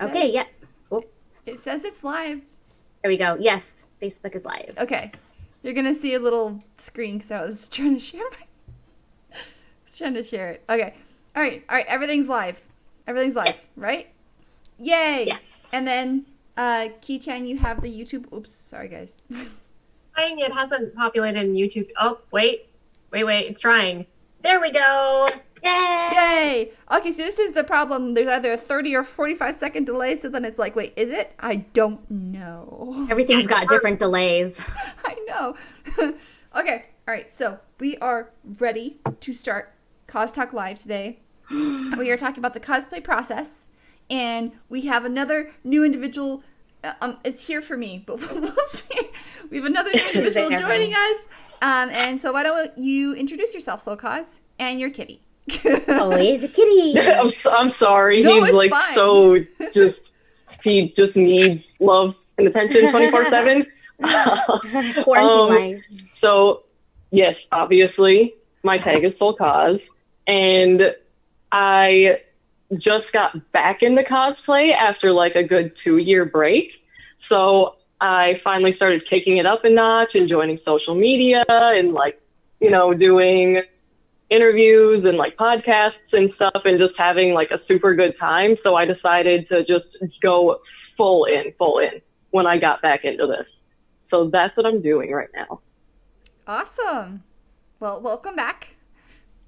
Okay, yeah. Oh, It says it's live. there we go. Yes, Facebook is live. Okay. You're gonna see a little screen because I was trying to share it. Okay. All right. Everything's live. Everything's live, Yes. right? Yay! Yes. And then, Key-chan, you have the YouTube. Oops, sorry guys. It hasn't populated in YouTube. Oh, wait. It's trying. There we go. Yay! Yay! Okay, so this is the problem. There's either a 30 or 45-second delay, so then it's like, wait, is it? I don't know. Everything's got different delays. I know. Okay, all right, so we are ready to start CosTalk Live today. We are talking about the cosplay process, and we have another new individual. It's here for me, but we'll see. We have another new individual joining us. And so why don't you introduce yourself, Sole.cos, and your kitty. Oh, he's a kitty. I'm sorry. No, He's it's fine. He just needs love and attention 24/7. Quarantine life. So yes, obviously my tag is Sole.cos, and I just got back into cosplay after like a good 2-year break. So I finally started kicking it up a notch and joining social media and doing interviews and podcasts and stuff and just having a super good time. So I decided to just go full in when I got back into this. So that's what I'm doing right now. Awesome. Well, welcome back.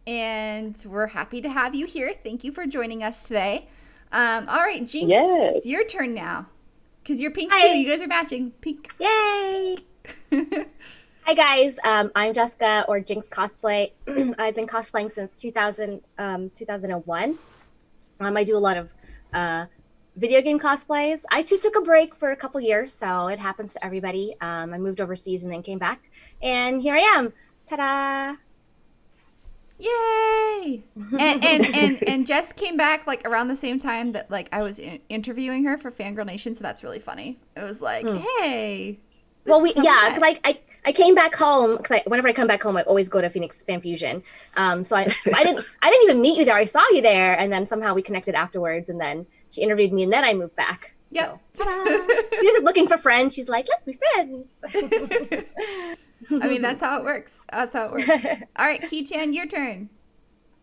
And we're happy to have you here. Thank you for joining us today. All right, Jinx, Yes. It's your turn now. Because you're pink Hi. too. You guys are matching. Pink. Yay! Hi guys, I'm Jessica, or Jinx Cosplay. I've been cosplaying since 2001. I do a lot of video game cosplays. I too took a break for a couple years, so it happens to everybody. I moved overseas and then came back, and here I am. Ta-da! Yay! And Jess came back around the same time that I was interviewing her for Fangirl Nation, so that's really funny. It was like, hey. Well, because I came back home because whenever I come back home, I always go to Phoenix Fan Fusion. So I didn't even meet you there. I saw you there, and then somehow we connected afterwards. And then she interviewed me, and then I moved back. Yep. So, she was just looking for friends. She's like, let's be friends. I mean, that's how it works. All right, Key-chan, your turn.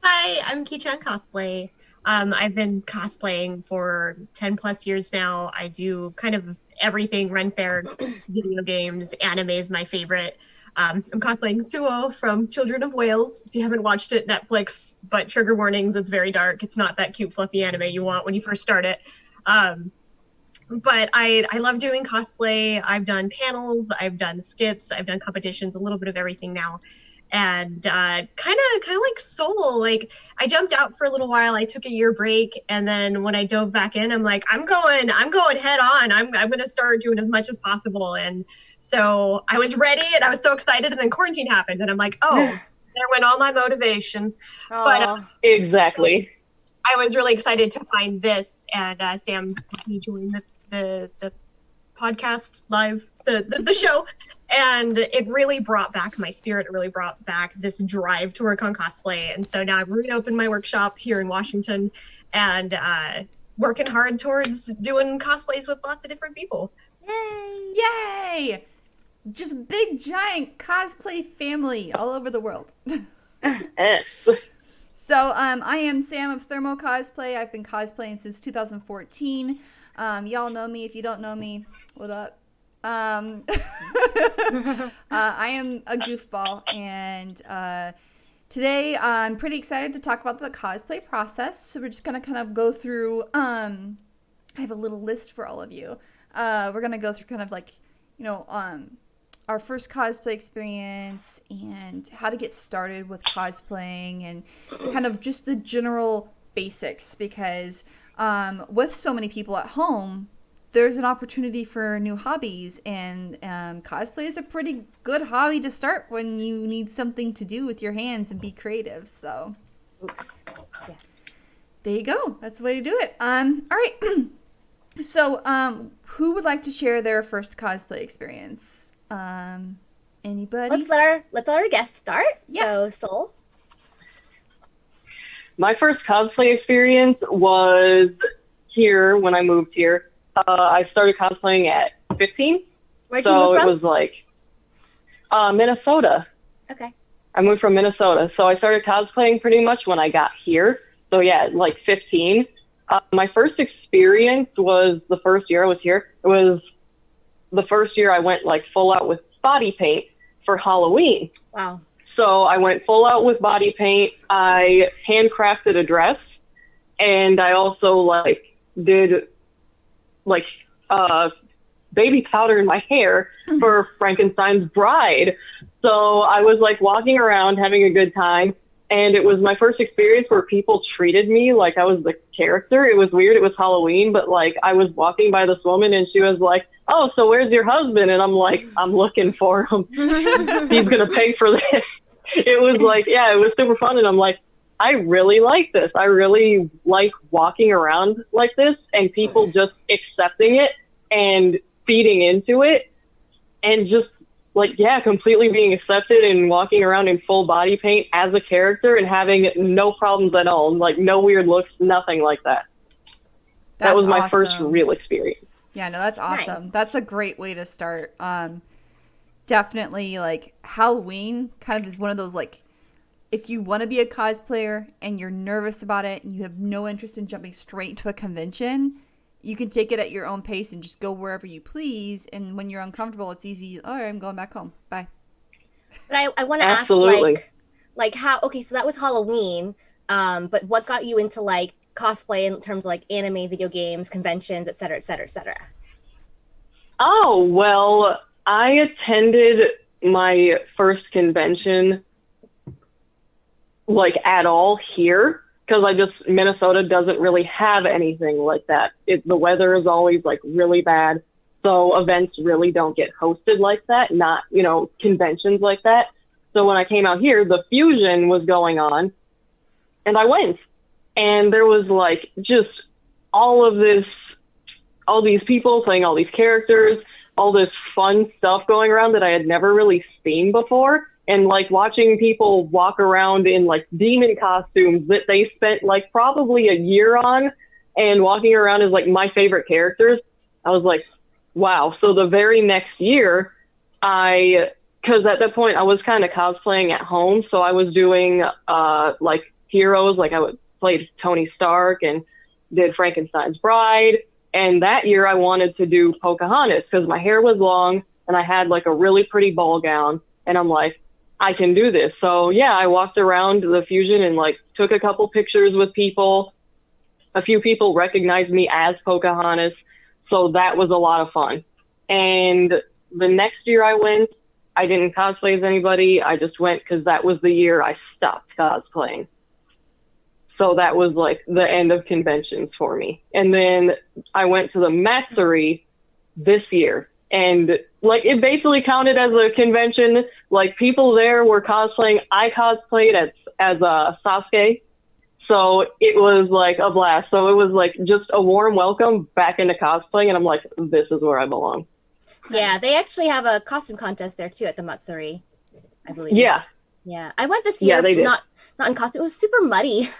Hi, I'm Key-chan Cosplay. I've been cosplaying for 10 plus years now. I do kind of everything, Ren Fair, video games, anime is my favorite. I'm cosplaying Suo from Children of Wales. If you haven't watched it, Netflix, but trigger warnings, it's very dark. It's not that cute, fluffy anime you want when you first start it. But I love doing cosplay. I've done panels, I've done skits, I've done competitions, a little bit of everything now. And kind of like Soul, I jumped out for a little while. I took a year break, and then when I dove back in, I'm like, I'm going head on. I'm going to start doing as much as possible. And so I was ready, and I was so excited, and then quarantine happened, and I'm like, oh, there went all my motivation. But Exactly. I was really excited to find this, and Sam, he joined the podcast live, the show, and it really brought back my spirit. It really brought back this drive to work on cosplay. And so now I've reopened my workshop here in Washington, and working hard towards doing cosplays with lots of different people. Yay! Just big giant cosplay family all over the world. Yes. So I am Sam of Thermo Cosplay. I've been cosplaying since 2014. Y'all know me. If you don't know me, what up? I am a goofball, and today I'm pretty excited to talk about the cosplay process. So we're just gonna kind of go through. I have a little list for all of you. We're gonna go through kind of our first cosplay experience and how to get started with cosplaying and kind of just the general basics, because with so many people at home, there's an opportunity for new hobbies, and cosplay is a pretty good hobby to start when you need something to do with your hands and be creative. So Yeah. there you go. That's the way to do it. All right. So who would like to share their first cosplay experience? Anybody? Let's let our guests start. Yeah. So, Soul. My first cosplay experience was here when I moved here. I started cosplaying at 15. Where'd you move from? It was like Minnesota. Okay. I moved from Minnesota. So I started cosplaying pretty much when I got here. So yeah, like 15. My first experience was the first year I was here. It was the first year I went like full out with body paint for Halloween. Wow. So I went full out with body paint. I handcrafted a dress, and I also like did like baby powder in my hair for Frankenstein's bride. So I was like walking around having a good time, and it was my first experience where people treated me like I was the character. It was weird. It was Halloween, but like I was walking by this woman and she was like, "Oh, so where's your husband?" And I'm like, "I'm looking for him. He's going to pay for this." It was like, yeah, it was super fun. And I'm like, I really like this. I really like walking around like this and people just accepting it and feeding into it and just like, yeah, completely being accepted and walking around in full body paint as a character and having no problems at all. Like no weird looks, nothing like that. That was my first real experience. Yeah, no, that's awesome. Nice. That's a great way to start. Definitely like Halloween kind of is one of those like if you want to be a cosplayer and you're nervous about it and you have no interest in jumping straight into a convention, you can take it at your own pace and just go wherever you please. And when you're uncomfortable, it's easy. All right, I'm going back home. Bye. But I want to ask like how, okay, so that was Halloween. But what got you into like cosplay in terms of like anime, video games, conventions, et cetera, et cetera, et cetera? Oh, well, I attended my first convention like at all here because Minnesota doesn't really have anything like that. The weather is always like really bad. So events really don't get hosted like that, not, conventions like that. So when I came out here, the Fusion was going on and I went and there was like just all these people playing all these characters, all this fun stuff going around that I had never really seen before. And like watching people walk around in like demon costumes that they spent like probably a year on and walking around as like my favorite characters. I was like, wow. So the very next year because at that point I was kind of cosplaying at home. So I was doing like heroes, like I played Tony Stark and did Frankenstein's bride. And that year I wanted to do Pocahontas because my hair was long and I had like a really pretty ball gown. And I'm like, I can do this. So yeah, I walked around the Fusion and like took a couple pictures with people. A few people recognized me as Pocahontas. So that was a lot of fun. And the next year I went, I didn't cosplay as anybody. I just went because that was the year I stopped cosplaying. So that was like the end of conventions for me. And then I went to the Matsuri this year. And like it basically counted as a convention. Like people there were cosplaying. I cosplayed as a Sasuke. So it was like a blast. So it was like just a warm welcome back into cosplaying. And I'm like, this is where I belong. Yeah, they actually have a costume contest there too at the Matsuri, I believe. Yeah. Yeah. I went this year, yeah, they did. not in costume. It was super muddy.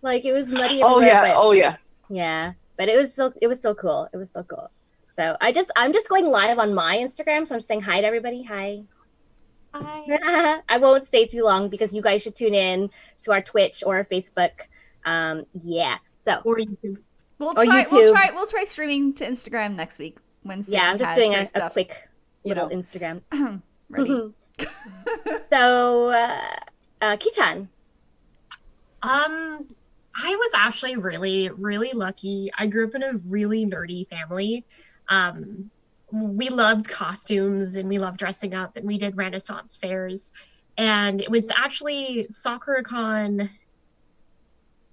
Like it was muddy everywhere. Oh yeah, but, yeah. Yeah. But it was so cool. It was so cool. So I'm just going live on my Instagram. So I'm just saying hi to everybody. Hi. Hi. I won't stay too long because you guys should tune in to our Twitch or our Facebook. Yeah. So Or YouTube. We'll YouTube. try streaming to Instagram next week when Sam yeah, I'm just has doing her a stuff, quick little Instagram. ready. So Kichan. I was actually really, really lucky. I grew up in a really nerdy family. We loved costumes and we loved dressing up and we did Renaissance fairs. And it was actually SoccerCon.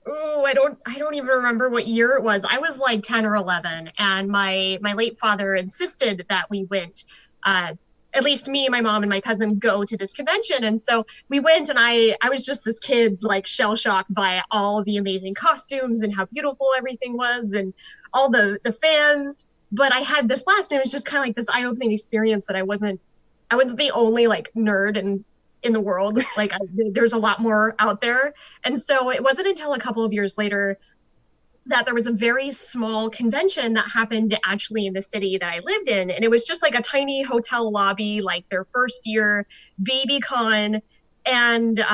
Oh, I don't even remember what year it was. I was like 10 or 11 and my late father insisted that we went, at least me, my mom, and my cousin go to this convention. And so we went and I was just this kid like shell shocked by all the amazing costumes and how beautiful everything was and all the fans. But I had this blast and it was just kind of like this eye-opening experience that I wasn't the only like nerd in the world. Like there's a lot more out there. And so it wasn't until a couple of years later that there was a very small convention that happened actually in the city that I lived in. And it was just like a tiny hotel lobby, like their first year baby con. And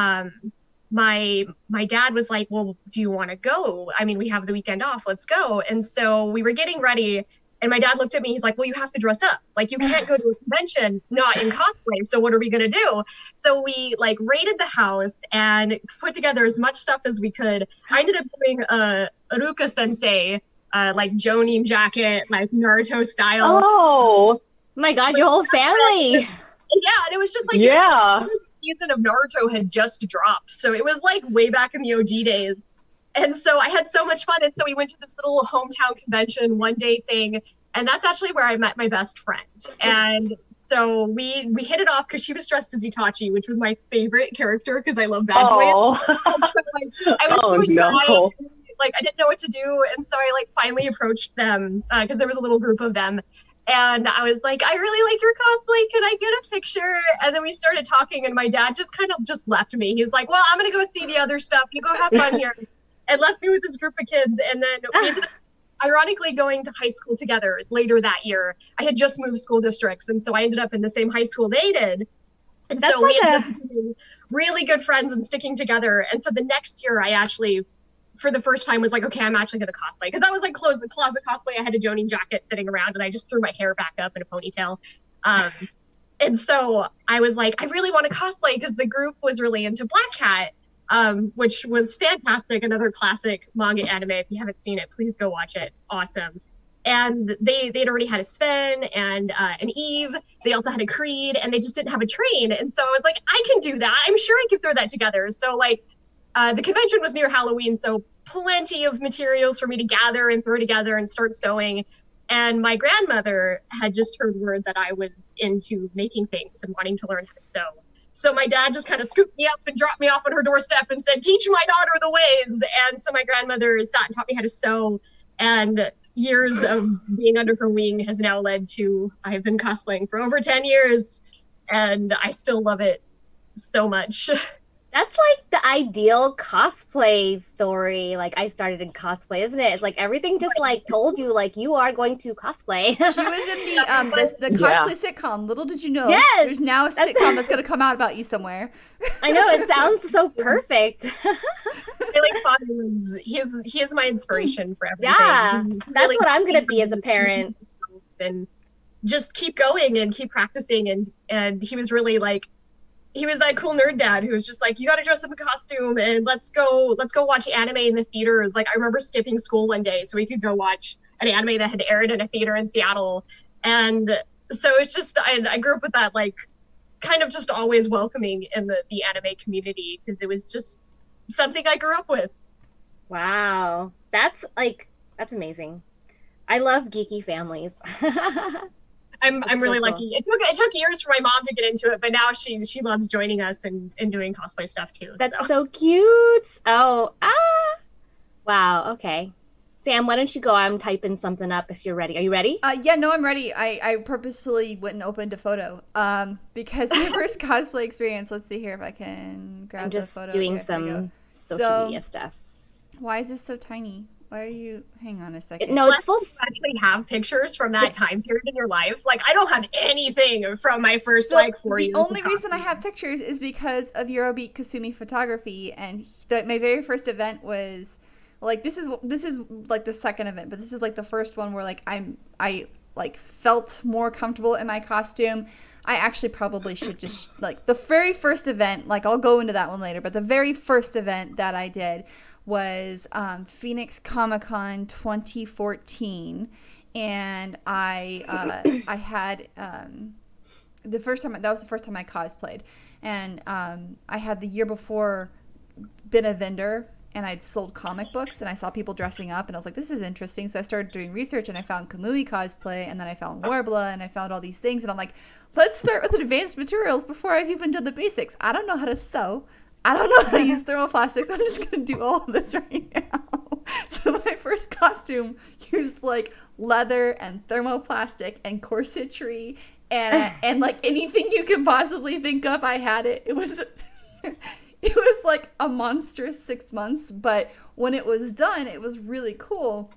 my dad was like, well, do you want to go? I mean, we have the weekend off, let's go. And so we were getting ready. And my dad looked at me, he's like, well, you have to dress up. Like, you can't go to a convention not in cosplay. So what are we going to do? So we like raided the house and put together as much stuff as we could. I ended up doing a Aruka Sensei, like Jonin jacket, like Naruto style. Oh, My God, your whole family. Yeah, and it was just like yeah. the season of Naruto had just dropped. So it was like way back in the OG days. And so I had so much fun. And so we went to this little hometown convention, one day thing. And that's actually where I met my best friend. And so we hit it off because she was dressed as Itachi, which was my favorite character because I love bad boys. Oh, So, like, I was oh so shy, no. like I didn't know what to do. And so I like finally approached them because there was a little group of them. And I was like, I really like your cosplay. Can I get a picture? And then we started talking and my dad just kind of just left me. He's like, well, I'm going to go see the other stuff. You go have fun here. And left me with this group of kids. And then we ended up ironically going to high school together later that year. I had just moved school districts. And so I ended up in the same high school they did. And That's so we ended up being really good friends and sticking together. And so the next year I actually, for the first time, was like, okay, I'm actually going to cosplay. Because that was like closet cosplay. I had a Jonin jacket sitting around and I just threw my hair back up in a ponytail. And so I was like, I really want to cosplay because the group was really into Black Cat. Which was fantastic. Another classic manga anime. If you haven't seen it, please go watch it. It's awesome. And they'd already had a Sven and an Eve. They also had a Creed, and they just didn't have a train. And so I was like, I can do that. I'm sure I can throw that together. So like, the convention was near Halloween, so plenty of materials for me to gather and throw together and start sewing. And my grandmother had just heard word that I was into making things and wanting to learn how to sew. So my dad just kind of scooped me up and dropped me off on her doorstep and said, teach my daughter the ways. And so my grandmother sat and taught me how to sew. And years of being under her wing has now led to, I've been cosplaying for over 10 years and I still love it so much. That's like the ideal cosplay story. Like I started in cosplay, isn't it? It's like everything just like told you like you are going to cosplay. She was in the cosplay sitcom. Little did you know, Yes, there's now a sitcom that's going to come out about you somewhere. I know, it sounds so perfect. I like Father. He is my inspiration for everything. Yeah, He's that's really what I'm gonna be as a parent. and just keep going and keep practicing. And he was really like, he was that cool nerd dad who was just like, you got to dress up in costume and let's go watch anime in the theaters. Like I remember skipping school one day so we could go watch an anime that had aired in a theater in Seattle. And so it's just, I grew up with that, like kind of just always welcoming in the anime community because it was just something I grew up with. Wow, that's amazing. I love geeky families. I'm really so cool. lucky. It took years for my mom to get into it, but now she loves joining us and doing cosplay stuff too. That's so cute. Oh, wow. Okay. Sam, why don't you go? I'm typing something up if you're ready. Are you ready? Yeah, no, I'm ready. I purposefully went and opened a photo because my first cosplay experience, let's see here if I can grab I'm just the photo. doing Here, some social media stuff. Why is this so tiny? Why are you, hang on a second. No, it's full. You actually have pictures from that time period in your life. Like I don't have anything from my first 4 years. The only reason I have pictures is because of Eurobeat Kasumi photography, and my very first event was like this is like the second event, but this is like the first one where like I like felt more comfortable in my costume. I actually probably should just like the very first event, like I'll go into that one later, but the very first event that I did was Phoenix Comic-Con 2014, and I had the first time that was the first time I cosplayed, and I had the year before been a vendor and I'd sold comic books and I saw people dressing up and I was like, this is interesting. So I started doing research and I found Kamui cosplay and then I found Warbla and I found all these things and I'm like, let's start with advanced materials before I've even done the basics. I don't know how to sew. I don't know how to use thermoplastics. I'm just going to do all of this right now. So my first costume used like leather and thermoplastic and corsetry and like anything you can possibly think of. I had it. It was like a monstrous 6 months, but when it was done, it was really cool.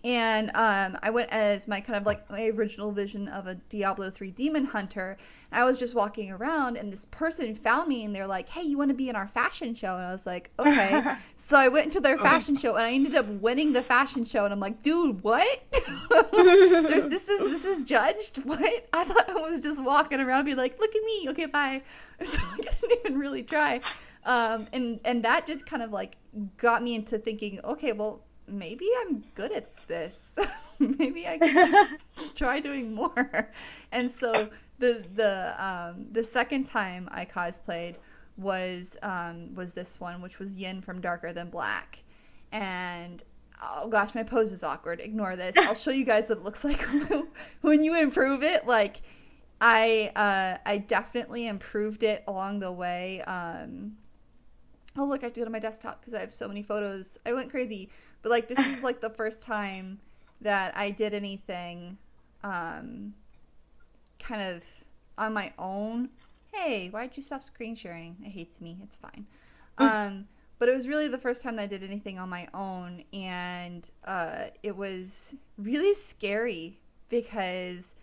And I went as my kind of like my original vision of a Diablo 3 demon hunter. I was just walking around, and this person found me, and they're like, "Hey, you want to be in our fashion show?" And I was like, "Okay." So I went into their fashion show, and I ended up winning the fashion show. And I'm like, "Dude, what? This is judged? What? I thought I was just walking around, being like, look at me. Okay, bye." So I didn't even really try. And that just kind of like got me into thinking, okay, well, maybe I'm good at this. Maybe I can just try doing more. And so the second time I cosplayed was this one, which was Yin from Darker Than Black. And oh gosh, my pose is awkward. Ignore this. I'll show you guys what it looks like when you improve it. Like I definitely improved it along the way. Oh look, I have to go to my desktop because I have so many photos. I went crazy. But like this is like the first time that I did anything kind of on my own. Hey, why'd you stop screen sharing? It hates me. It's fine. But it was really the first time that I did anything on my own, and it was really scary because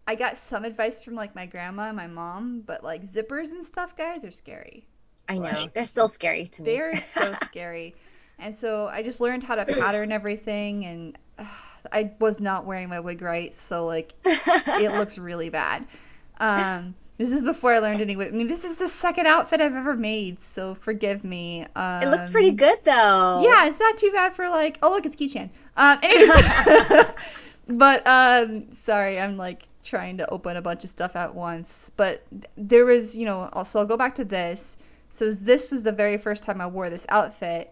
I got some advice from like my grandma and my mom, but like zippers and stuff, guys, are scary. I know. Like, they're still scary to me. They're so scary. And so I just learned how to pattern everything, and I was not wearing my wig right, so like it looks really bad. This is before I learned any wig. I mean, this is the second outfit I've ever made, so forgive me. It looks pretty good though. Yeah, it's not too bad for like. Oh look, it's Keychan. Anyways, but sorry, I'm like trying to open a bunch of stuff at once. But there was, also I'll go back to this. So this was the very first time I wore this outfit.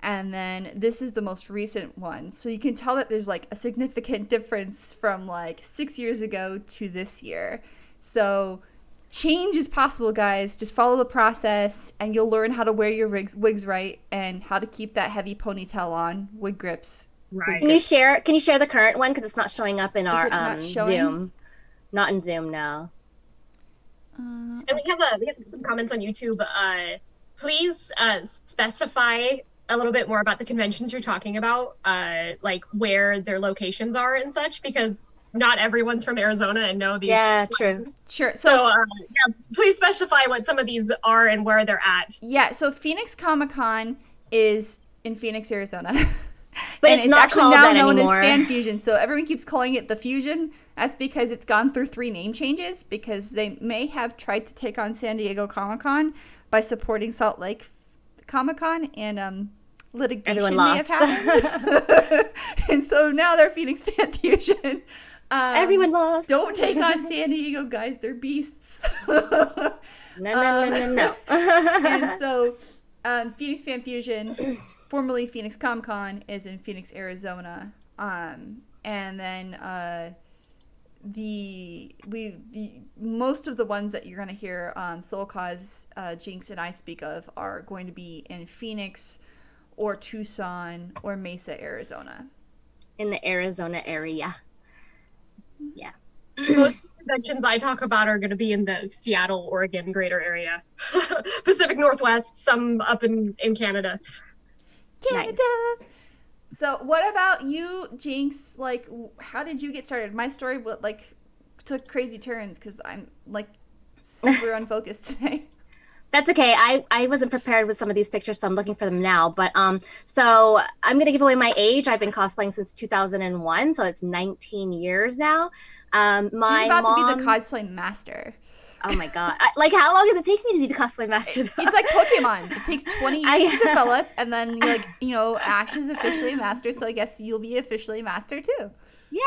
And then this is the most recent one. So you can tell that there's like a significant difference from like 6 years ago to this year. So change is possible, guys. Just follow the process and you'll learn how to wear your wigs right and how to keep that heavy ponytail on. Wig grips. Right. Can you share the current one? Because it's not showing up in our Zoom. Not in Zoom, no. And we have some comments on YouTube. Please specify a little bit more about the conventions you're talking about, like where their locations are and such, because not everyone's from Arizona and know these. Yeah, true. Sure. So yeah, please specify what some of these are and where they're at. Yeah, so Phoenix Comic-Con is in Phoenix, Arizona. But and it's not actually called now that known anymore. as Fan Fusion, so everyone keeps calling it the Fusion. That's because it's gone through 3 name changes, because they may have tried to take on San Diego Comic-Con by supporting Salt Lake Comic-Con, and litigation Everyone may have happened. And so now they're Phoenix Fan Fusion. Everyone lost. Don't take on San Diego, guys. They're beasts. No. And so Phoenix Fan Fusion, formerly Phoenix Comic-Con, is in Phoenix, Arizona. And then most of the ones that you're going to hear Sole.cos, Jinx, and I speak of are going to be in Phoenix or Tucson or Mesa, Arizona. In the Arizona area. Yeah. Most of the conventions I talk about are going to be in the Seattle, Oregon greater area. Pacific Northwest, some up in Canada. Canada. Nice. So what about you, Jinx? Like, how did you get started? My story took crazy turns because I'm like super unfocused today. That's okay. I wasn't prepared with some of these pictures, so I'm looking for them now. But so I'm gonna give away my age. I've been cosplaying since 2001, so it's 19 years now. She's about to be the cosplay master. Oh my god! Like, how long does it take me to be the cosplay master? It's like Pokemon. It takes 20 years to develop, and then Ash is officially a master. So I guess you'll be officially a master too. Yay!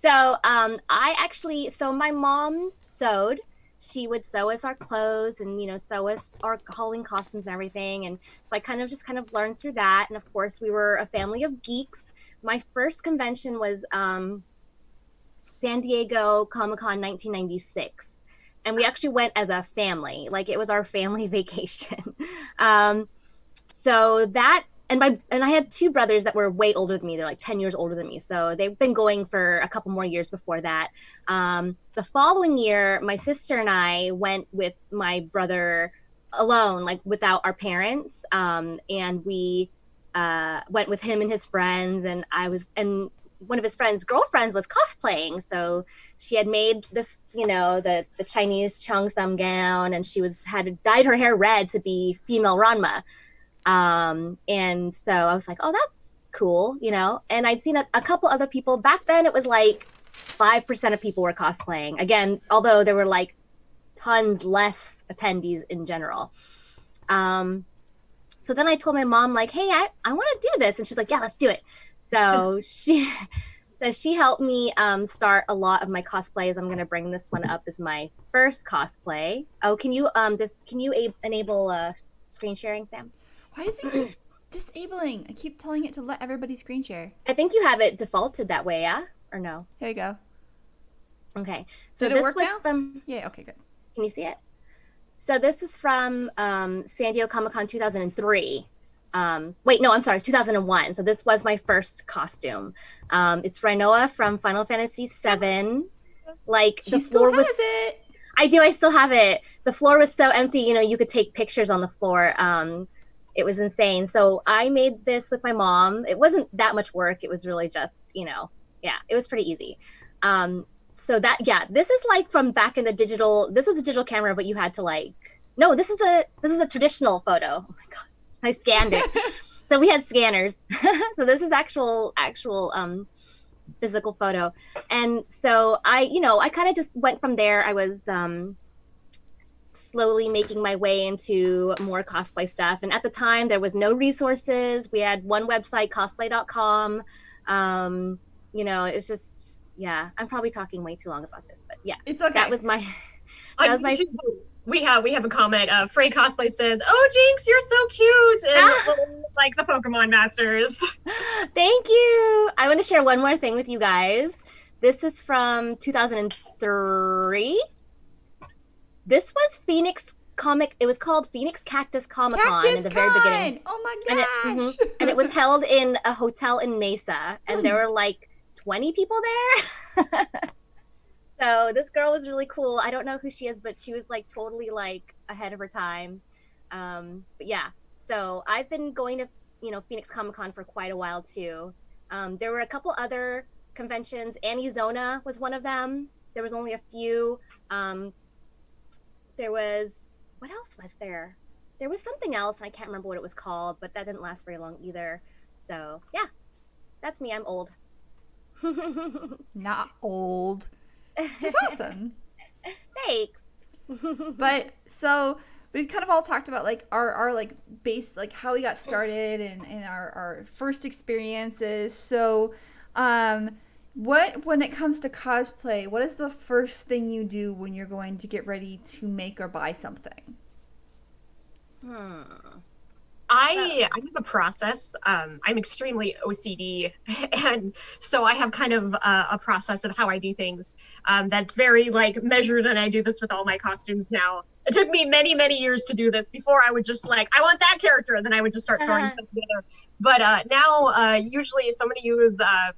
So my mom sewed. She would sew us our clothes and, sew us our Halloween costumes and everything. And so I kind of learned through that. And of course, we were a family of geeks. My first convention was San Diego Comic-Con 1996. And we actually went as a family. Like, it was our family vacation. So that, and I had 2 brothers that were way older than me. They're like 10 years older than me. So they've been going for a couple more years before that. The following year, my sister and I went with my brother alone, like without our parents. And we went with him and his friends, and one of his friends' girlfriends was cosplaying. So she had made this, the Chinese cheongsam gown, and had dyed her hair red to be female Ranma. And so I was like, oh, that's cool, And I'd seen a couple other people. Back then it was like 5% of people were cosplaying. Again, although there were like tons less attendees in general. So then I told my mom, like, hey, I want to do this. And she's like, yeah, let's do it. So she helped me start a lot of my cosplays. I'm going to bring this one up as my first cosplay. Oh, can you enable screen sharing, Sam? Why does it keep disabling? I keep telling it to let everybody screen share. I think you have it defaulted that way, yeah? Or no? Here you go. Okay. So Did it this work was now? from... Yeah, okay, good. Can you see it? So this is from San Diego Comic-Con 2003. Wait, no, I'm sorry, 2001. So this was my first costume. It's Rinoa from Final Fantasy VII. Like, the floor was... it. I do, I still have it. The floor was so empty, you could take pictures on the floor. It was insane. So I made this with my mom. It wasn't that much work. It was really just, it was pretty easy. So this is like from back in this was a digital camera, but you had to no, this is a traditional photo. Oh my God, I scanned it. So we had scanners. So this is actual physical photo. And so I kind of just went from there. I was slowly making my way into more cosplay stuff. And at the time there was no resources. We had one website, Cosplay.com. It was just, yeah, I'm probably talking way too long about this, but yeah, it's okay. That was my. We have a comment. Frey Cosplay says, "Oh, Jinx, you're so cute," and like the Pokemon Masters. Thank you. I want to share one more thing with you guys. This is from 2003. This was Phoenix Comic. It was called Phoenix Cactus Comic-Con in the very beginning. Oh my gosh! And it was held in a hotel in Mesa, and there were like 20 people there. So this girl was really cool. I don't know who she is, but she was like totally like ahead of her time. But yeah, so I've been going to Phoenix Comic-Con for quite a while too. There were a couple other conventions. Arizona was one of them. There was only a few. There was, what else was there? There was something else, and I can't remember what it was called, but that didn't last very long either. So yeah, that's me. I'm old. Not old. Just awesome. Thanks. But so we've kind of all talked about like our like base, like how we got started and our first experiences. So when it comes to cosplay, what is the first thing you do when you're going to get ready to make or buy something? I have a process. I'm extremely OCD, and so I have kind of a process of how I do things that's very like measured, and I do this with all my costumes now. It took me many, many years to do this. Before I would just I want that character, and then I would just start throwing stuff together. But now, usually somebody use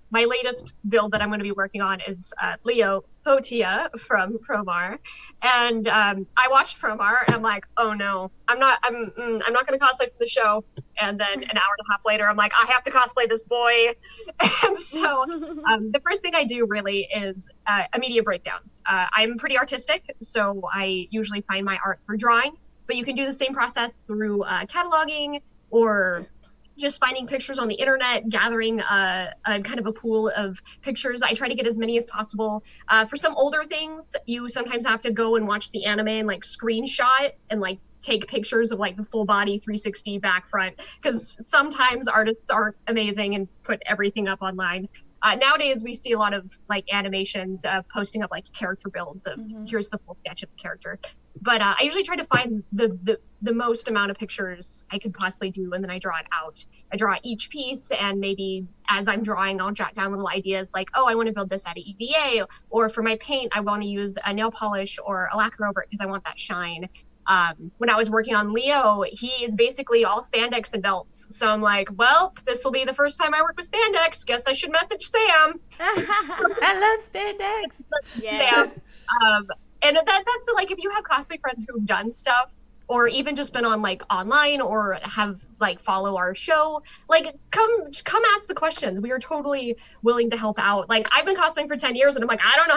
my latest build that I'm going to be working on is Leo Potia from Promar, and I watched Promar, and I'm like, oh no, I'm not going to cosplay for the show. And then an hour and a half later, I'm like, I have to cosplay this boy. And so the first thing I do really is immediate breakdowns. I'm pretty artistic, so I usually find my art for drawing, but you can do the same process through cataloging or just finding pictures on the internet, gathering a kind of a pool of pictures. I try to get as many as possible. For some older things, you sometimes have to go and watch the anime and screenshot and take pictures of the full body 360 back front, because sometimes artists aren't amazing and put everything up online. Nowadays we see a lot of animations posting up character builds of here's the full sketch of the character. But I usually try to find the most amount of pictures I could possibly do, and then I draw it out. I draw each piece, and maybe as I'm drawing, I'll jot down little ideas oh, I want to build this out of EVA, or for my paint, I want to use a nail polish or a lacquer over it because I want that shine. When I was working on Leo, he is basically all spandex and belts. So I'm like, well, this will be the first time I work with spandex. Guess I should message Sam. I love spandex. Yeah. And that's if you have cosplay friends who've done stuff, or even just been on like online or have like follow our show, like come ask the questions. We are totally willing to help out. Like I've been cosplaying for 10 years and I'm like, I don't know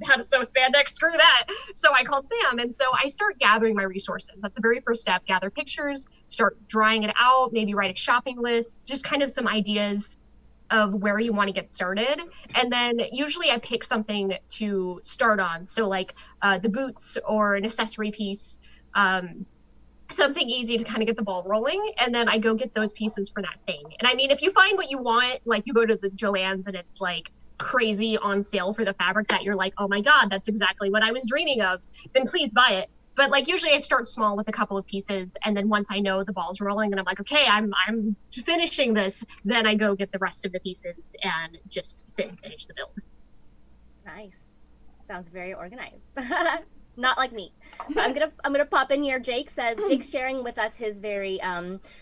how to sew spandex, screw that. So I called Sam, and so I start gathering my resources. That's the very first step. Gather pictures, start drawing it out, maybe write a shopping list, just kind of some ideas of where you want to get started. And then usually I pick something to start on. So like the boots or an accessory piece, something easy to kind of get the ball rolling. And then I go get those pieces for that thing. And I mean, if you find what you want, like you go to the Joann's and it's like crazy on sale for the fabric that you're like, oh my God, that's exactly what I was dreaming of, then please buy it. But like usually I start small with a couple of pieces, and then once I know the ball's rolling and I'm like, okay, I'm finishing this, then I go get the rest of the pieces and just sit and finish the build. Nice. Sounds very organized. Not like me. I'm gonna pop in here. Jake's sharing with us his very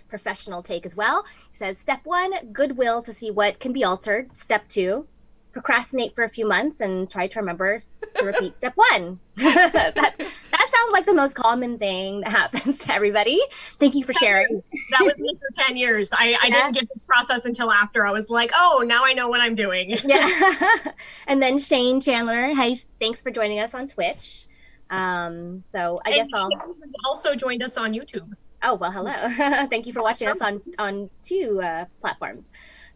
professional take as well. He says, step 1, goodwill to see what can be altered. Step 2, procrastinate for a few months and try to remember to repeat step 1. That sounds like the most common thing that happens to everybody. Thank you for sharing. That was me for 10 years. I didn't get this process until after. I was like, oh, now I know what I'm doing. Yeah. And then Shane Chandler, hey, thanks for joining us on Twitch. So I guess I'll also joined us on YouTube. Oh, well, hello. Thank you for watching us on 2 platforms.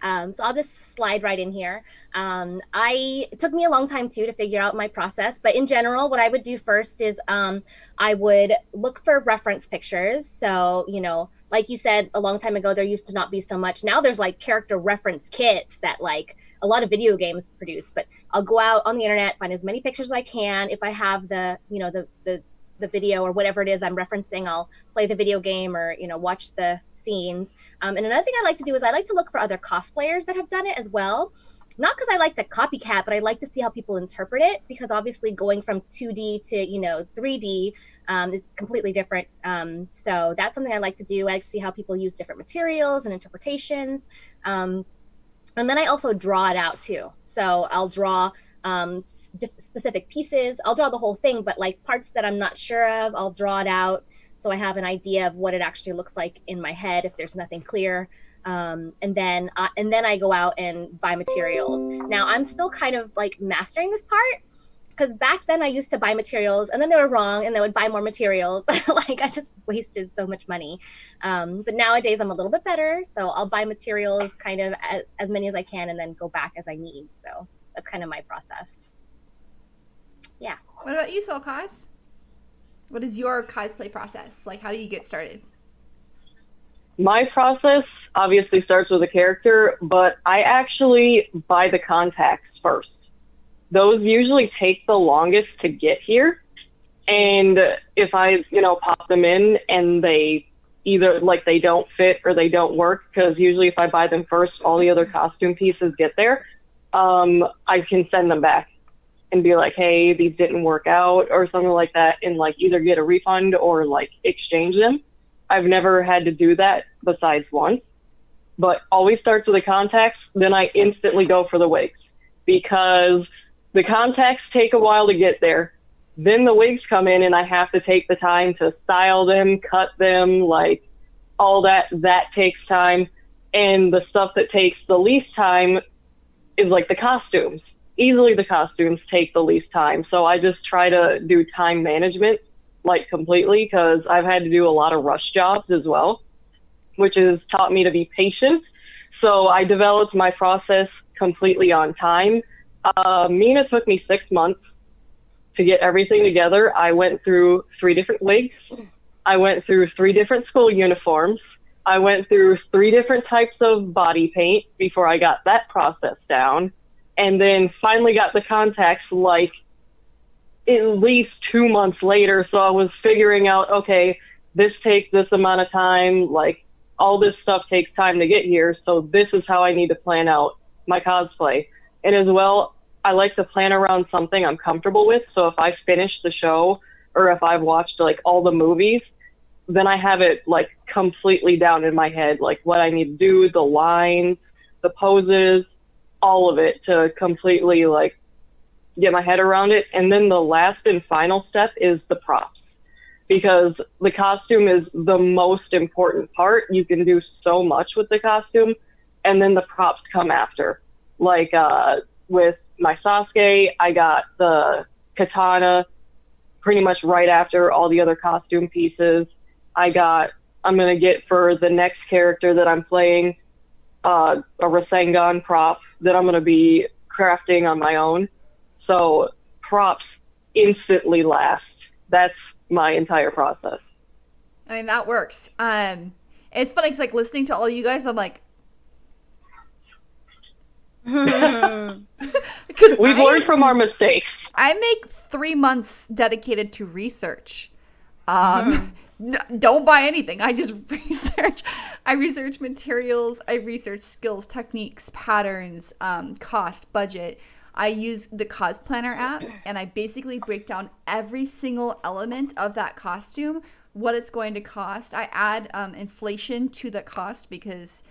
So I'll just slide right in here. It took me a long time too to figure out my process, but in general, what I would do first is I would look for reference pictures. So, you know, like you said, a long time ago, there used to not be so much. Now there's like character reference kits that like a lot of video games produce, but I'll go out on the internet, find as many pictures as I can. If I have the, you know, the video or whatever it is I'm referencing, I'll play the video game or, you know, watch the scenes. And another thing I like to do is I like to look for other cosplayers that have done it as well. Not because I like to copycat, but I like to see how people interpret it, because obviously going from 2D to, you know, 3D is completely different. So that's something I like to do. I like to see how people use different materials and interpretations. And then I also draw it out too. So I'll draw specific pieces. I'll draw the whole thing, but like parts that I'm not sure of, I'll draw it out so I have an idea of what it actually looks like in my head if there's nothing clear. And then I go out and buy materials. Now I'm still kind of like mastering this part, because back then I used to buy materials and then they were wrong and they would buy more materials. Like I just wasted so much money. But nowadays I'm a little bit better. So I'll buy materials kind of as many as I can and then go back as I need. So that's kind of my process. Yeah. What about you, Sole.cos? What is your cosplay process? Like, how do you get started? My process obviously starts with a character, but I actually buy the contacts first. Those usually take the longest to get here. And if I, you know, pop them in and they either like they don't fit or they don't work, because usually if I buy them first, all the other costume pieces get there, I can send them back and be like, hey, these didn't work out or something like that, and like either get a refund or like exchange them. I've never had to do that besides once, but always starts with the contacts. Then I instantly go for the wigs, because the contacts take a while to get there. Then the wigs come in and I have to take the time to style them, cut them, like all that takes time. And the stuff that takes the least time is like the costumes. Easily the costumes take the least time. So I just try to do time management like completely, because I've had to do a lot of rush jobs as well, which has taught me to be patient. So I developed my process completely on time. Mina took me 6 months to get everything together. I went through 3 different wigs. I went through 3 different school uniforms. I went through 3 different types of body paint before I got that process down. And then finally got the contacts like at least 2 months later. So I was figuring out, okay, this takes this amount of time. Like all this stuff takes time to get here. So this is how I need to plan out my cosplay. And as well, I like to plan around something I'm comfortable with. So if I finish the show or if I've watched like all the movies, then I have it like completely down in my head, like what I need to do, the lines, the poses, all of it to completely like get my head around it. And then the last and final step is the props. because the costume is the most important part. You can do so much with the costume, and then the props come after. Like with my Sasuke, I got the katana pretty much right after all the other costume pieces. I'm going to get for the next character that I'm playing a Rasengan prop that I'm going to be crafting on my own. So props instantly last. That's my entire process. I mean, that works. It's funny because like listening to all you guys, I'm like, because we've learned from our mistakes. I make 3 months dedicated to research. Don't buy anything. I just research. I research materials. I research skills, techniques, patterns, cost, budget. I use the Cos Planner app, and I basically break down every single element of that costume, what it's going to cost. I add inflation to the cost because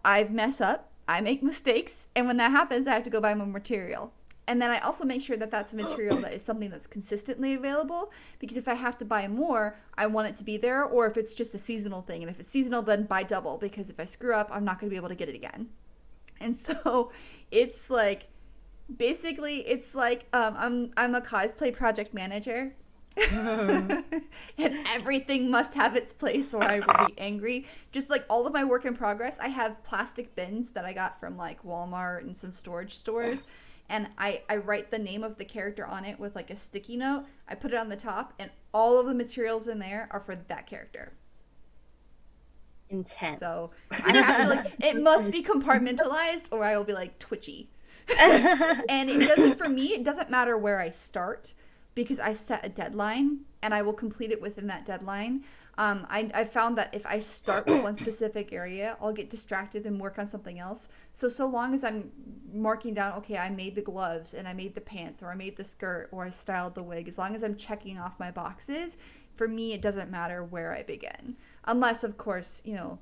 I mess up, I make mistakes, and when that happens, I have to go buy more material. And then I also make sure that that's a material that is something that's consistently available, because if I have to buy more, I want it to be there, or if it's just a seasonal thing. And if it's seasonal, then buy double, because if I screw up, I'm not going to be able to get it again. And so it's like, basically, it's like I'm a cosplay project manager. And everything must have its place or I will be angry. Just like all of my work in progress, I have plastic bins that I got from like Walmart and some storage stores, and I write the name of the character on it with like a sticky note. I put it on the top, and all of the materials in there are for that character. Intense. So I have to like, it must be compartmentalized or I will be like twitchy. And it doesn't, for me, it doesn't matter where I start, because I set a deadline and I will complete it within that deadline. I found that if I start with one specific area, I'll get distracted and work on something else. So long as I'm marking down, okay, I made the gloves and I made the pants, or I made the skirt, or I styled the wig, as long as I'm checking off my boxes, for me, it doesn't matter where I begin. Unless, of course, you know,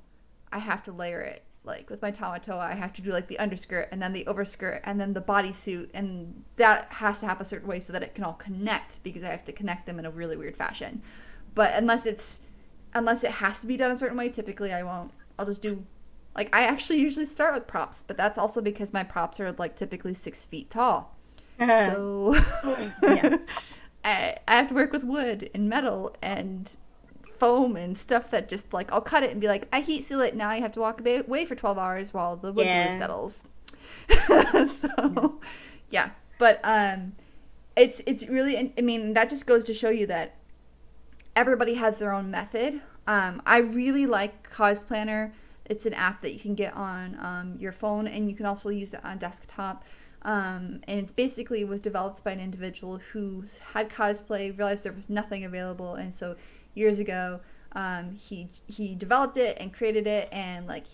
I have to layer it. Like with my Tamatoa, I have to do like the underskirt and then the overskirt and then the bodysuit, and that has to happen a certain way so that it can all connect, because I have to connect them in a really weird fashion. But unless it has to be done a certain way, typically I won't. I'll just do, like, I actually usually start with props, but that's also because my props are like typically 6 feet tall. So Yeah. I have to work with wood and metal and foam and stuff that just like, I'll cut it and be like, I heat seal it, now you have to walk away for 12 hours while the wood glue settles. So yeah, but it's really, I mean, that just goes to show you that everybody has their own method. I really like Cos Planner. It's an app that you can get on your phone, and you can also use it on desktop. And it's basically was developed by an individual who had cosplay, realized there was nothing available, and so years ago, he developed it and created it, and like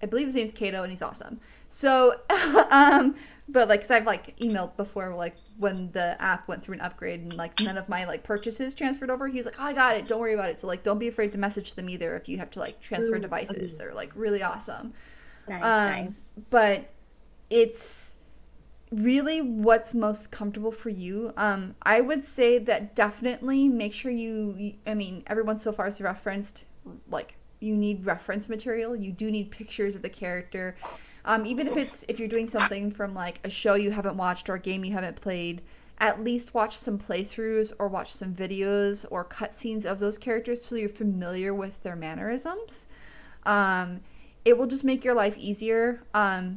I believe his name's Kato, and he's awesome. So, but like, cause I've like emailed before, like when the app went through an upgrade and like none of my like purchases transferred over, he's like, oh, I got it, don't worry about it. So like, don't be afraid to message them either if you have to like transfer devices. They're like really awesome. Nice. But it's really what's most comfortable for you. I would say that definitely make sure I mean, everyone so far has referenced, like, you need reference material. You do need pictures of the character. Even if you're doing something from like a show you haven't watched or a game you haven't played, at least watch some playthroughs or watch some videos or cutscenes of those characters so you're familiar with their mannerisms. It will just make your life easier.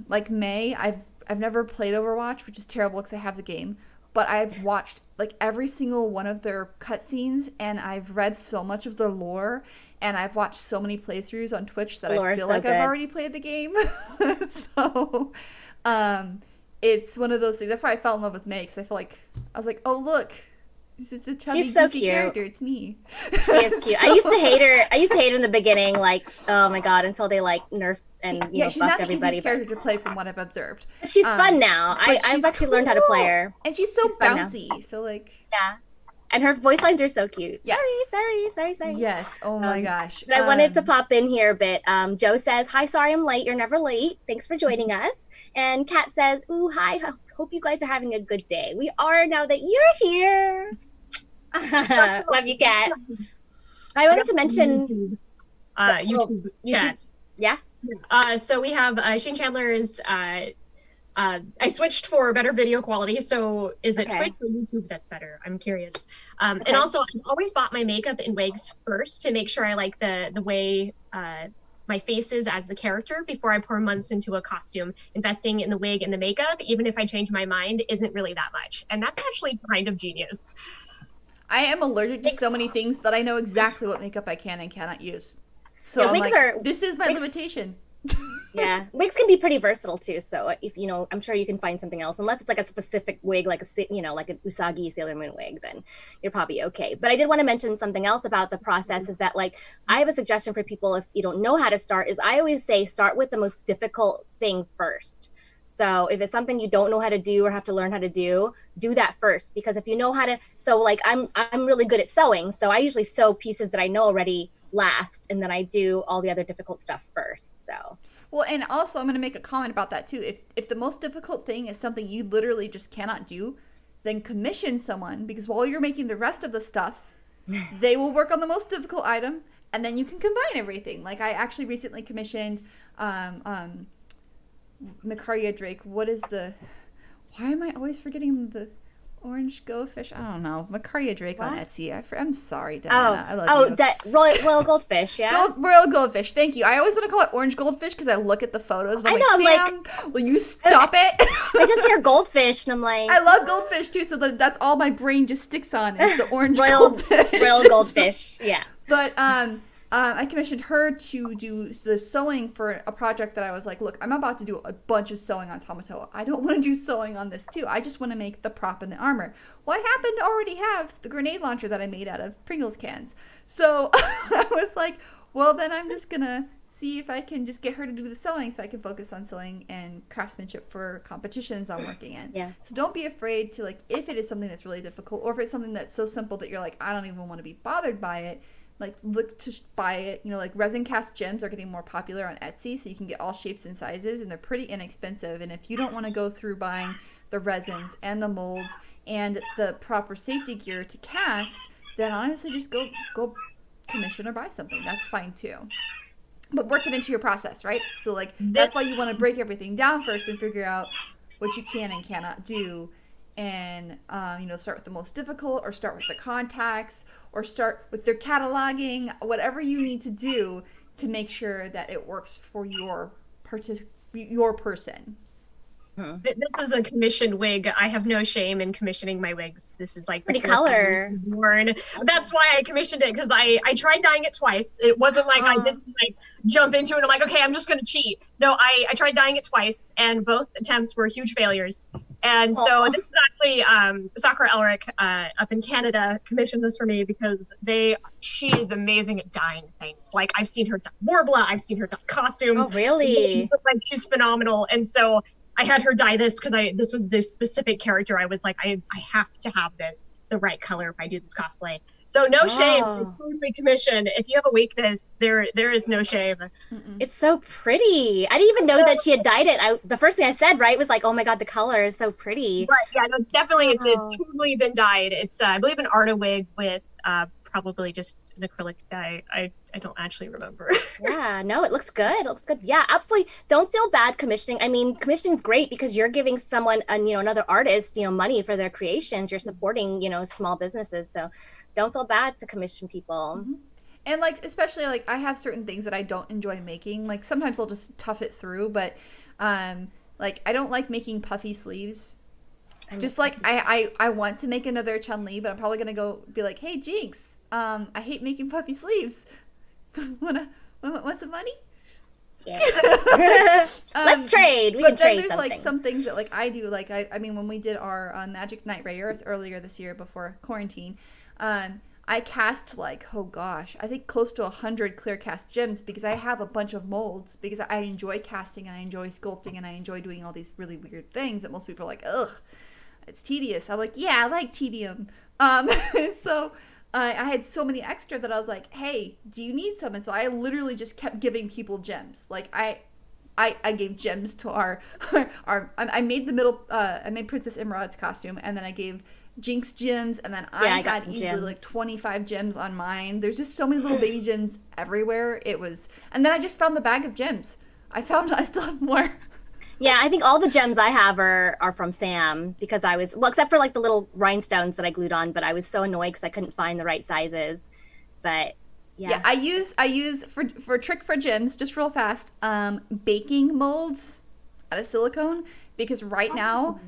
Like May, I've never played Overwatch, which is terrible because I have the game, but I've watched like every single one of their cutscenes, and I've read so much of their lore, and I've watched so many playthroughs on Twitch that I feel like I've already played the game. So it's one of those things. That's why I fell in love with May, because I feel like I was like, oh look, it's a chubby, She's so goofy cute. character. It's me. She is cute. I used to hate her. I used to hate her in the beginning, like, oh my god, until they like nerfed and she's not buffed the everybody. easiest character to play from what I've observed. But she's fun now. I've actually learned how to play her. And she's so bouncy. So like, yeah. And her voice lines are so cute. Yes. Sorry. Yes. Oh my gosh. But I wanted to pop in here a bit. Joe says, hi, sorry I'm late. You're never late. Thanks for joining us. And Kat says, ooh, hi. Hope you guys are having a good day. We are now that you're here. Love you, Kat. I I wanted got to mention YouTube, oh, YouTube YouTube. chat. Yeah. So we have Shane Chandler's. I switched for better video quality. So is it Okay. Twitch or YouTube that's better? I'm curious. And Okay. also, I've always bought my makeup and wigs first to make sure I like the way my face is as the character before I pour months into a costume. Investing in the wig and the makeup, even if I change my mind, isn't really that much. And that's actually kind of genius. I am allergic to so Wigs. many things that I know exactly what makeup I can and cannot use. So Yeah, I'm wigs like, are this is my wigs. limitation. Yeah, wigs can be pretty versatile too. So if I'm sure you can find something else, unless it's like a specific wig, like like an Usagi Sailor Moon wig, then you're probably okay. But I did want to mention something else about the process is that like I have a suggestion for people if you don't know how to start. Is I always say start with the most difficult thing first. So if it's something you don't know how to do or have to learn how to do that first. Because if you know how to, so like I'm really good at sewing, so I usually sew pieces that I know already last, and then I do all the other difficult stuff first. So. Well, and also I'm going to make a comment about that too. If the most difficult thing is something you literally just cannot do, then commission someone because while you're making the rest of the stuff, they will work on the most difficult item, and then you can combine everything. Like I actually recently commissioned Macaria Drake. What is the? Why am I always forgetting the orange goldfish? I don't know. Macaria Drake on What? Etsy. I'm sorry, Diana. I love you. Royal goldfish, yeah. Royal goldfish. Thank you. I always want to call it orange goldfish because I look at the photos. And I I'm know, I'm like, Sam, will you stop it? I just hear goldfish, and I'm like, I love goldfish too, so that's all my brain just sticks on is the orange royal goldfish. royal goldfish, yeah. But I commissioned her to do the sewing for a project that I was like, look, I'm about to do a bunch of sewing on Tamatoa. I don't want to do sewing on this too. I just want to make the prop and the armor. Well, I happen to already have the grenade launcher that I made out of Pringles cans. So I was like, well, then I'm just going to see if I can just get her to do the sewing so I can focus on sewing and craftsmanship for competitions I'm working in. Yeah. So don't be afraid to, like, if it is something that's really difficult or if it's something that's so simple that you're like, I don't even want to be bothered by it, like look to buy it. You know, like resin cast gems are getting more popular on Etsy, so you can get all shapes and sizes, and they're pretty inexpensive. And if you don't want to go through buying the resins and the molds and the proper safety gear to cast, then honestly just go commission or buy something. That's fine too. But work it into your process, right? So like that's why you want to break everything down first and figure out what you can and cannot do, and start with the most difficult, or start with the contacts, or start with their cataloging, whatever you need to do to make sure that it works for your person. This is a commissioned wig. I have no shame in commissioning my wigs. This is like pretty color. Born. That's why I commissioned it, because I tried dyeing it twice. It wasn't like I didn't like jump into it and I'm like, okay, I'm just gonna cheat. No, I tried dyeing it twice, and both attempts were huge failures. And so this is actually Sakura Elric up in Canada commissioned this for me because she is amazing at dyeing things. Like I've seen her dye Warbler, I've seen her dye costumes. Oh, really? Like she's phenomenal. And so I had her dye this because this was this specific character. I was like, I have to have this the right color if I do this cosplay. So no shame. It's totally commissioned. If you have a weakness, there is no shame. It's so pretty. I didn't even know that she had dyed it. The first thing I said, right, was like, oh my god, the color is so pretty. Right, yeah, no, definitely it's totally been dyed. It's I believe an Arta wig with probably just an acrylic dye. I don't actually remember. Yeah, no, it looks good. It looks good. Yeah, absolutely. Don't feel bad commissioning. I mean, commissioning's great because you're giving someone, another artist, money for their creations. You're supporting, small businesses. So don't feel bad to commission people. Mm-hmm. And like, especially like I have certain things that I don't enjoy making. Like sometimes I'll just tough it through, but like I don't like making puffy sleeves. Just like I want to make another Chun-Li, but I'm probably gonna go be like, hey Jinx, I hate making puffy sleeves. want some money? Yeah. Let's trade. We can trade there's something. Like some things that like I do. Like I mean, when we did our Magic Night Ray Earth earlier this year before quarantine, I cast like, oh gosh, I think close to 100 clear cast gems because I have a bunch of molds because I enjoy casting and I enjoy sculpting and I enjoy doing all these really weird things that most people are like, ugh, it's tedious. I'm like, yeah, I like tedium. So I had so many extra that I was like, hey, do you need some? And so I literally just kept giving people gems. Like I gave gems to I made the I made Princess Emerald's costume, and then I gave Jinx gems, and then I got had some easily gems. like 25 gems on mine. There's just so many little baby gems everywhere. And then I just found the bag of gems. I still have more. Yeah, I think all the gems I have are from Sam because I was, well, except for like the little rhinestones that I glued on, but I was so annoyed because I couldn't find the right sizes. But Yeah, I use for trick for gems, just real fast, baking molds out of silicone, because right now,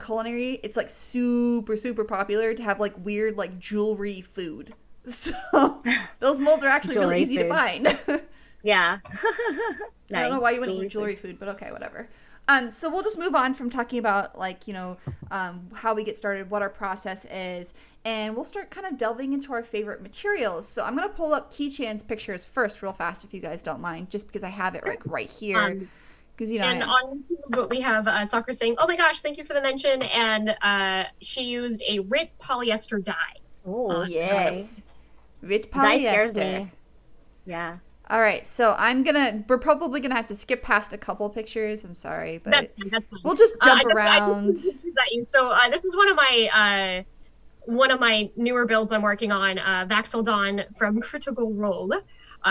culinary, it's like super popular to have like weird like jewelry food. So those molds are actually really Jewelry easy to food. find. yeah. I don't know why you wouldn't eat Jewelry jewelry food, but okay, whatever. So we'll just move on from talking about like, how we get started, what our process is, and we'll start kind of delving into our favorite materials. So I'm gonna pull up Key-chan's pictures first real fast if you guys don't mind, just because I have it like right here. Because And on YouTube, we have Sakura saying, "Oh my gosh, thank you for the mention." And she used a RIT polyester dye. Oh, yes. Rit Dye scares polyester. me. Yeah. All right, so we're probably gonna have to skip past a couple pixures. I'm sorry, but That's fine. we'll just jump I around. So this is one of my newer builds I'm working on, Vaxeldon from Critical Role,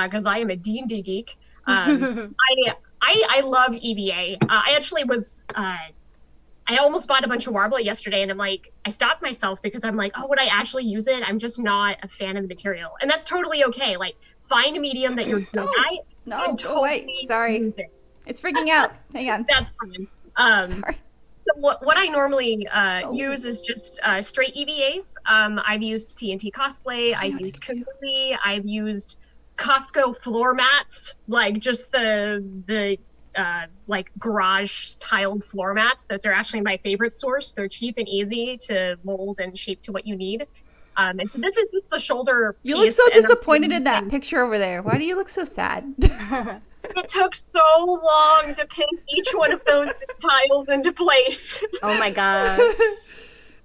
because I am a D&D geek. I love EVA. I actually was I almost bought a bunch of Warbler yesterday, and I stopped myself because I'm like, oh, would I actually use it? I'm just not a fan of the material, and that's totally okay. Like, find a medium that you're good at. No, wait, sorry, it's freaking out. Hang on. That's fine. Sorry. So what I normally use is just straight EVAs. I've used TNT Cosplay. I've used Kumuli. I've used Costco floor mats, like just the like garage tiled floor mats. Those are actually my favorite source. They're cheap and easy to mold and shape to what you need. And so this is just the shoulder piece. You look so disappointed in that picture over there. Why do you look so sad? It took so long to pin each one of those tiles into place. Oh my gosh.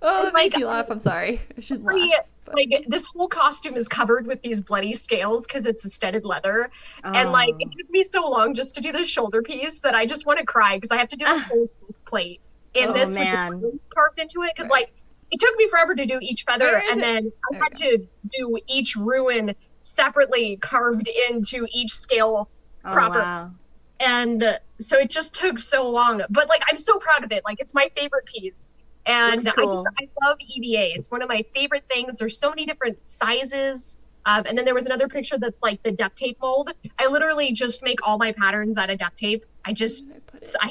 Oh, that makes me laugh. I'm sorry. I should laugh. Like, this whole costume is covered with these bloody scales because it's a studded leather. Oh. And like, it took me so long just to do the shoulder piece that I just want to cry because I have to do the whole plate in this with the carved into it. Because like, it took me forever to do each feather, and then I had to do each ruin separately carved into each scale proper. Wow. And so it just took so long. But like, I'm so proud of it. Like, it's my favorite piece. And cool. I love EVA. It's one of my favorite things. There's so many different sizes. And then there was another picture that's like the duct tape mold. I literally just make all my patterns out of duct tape. I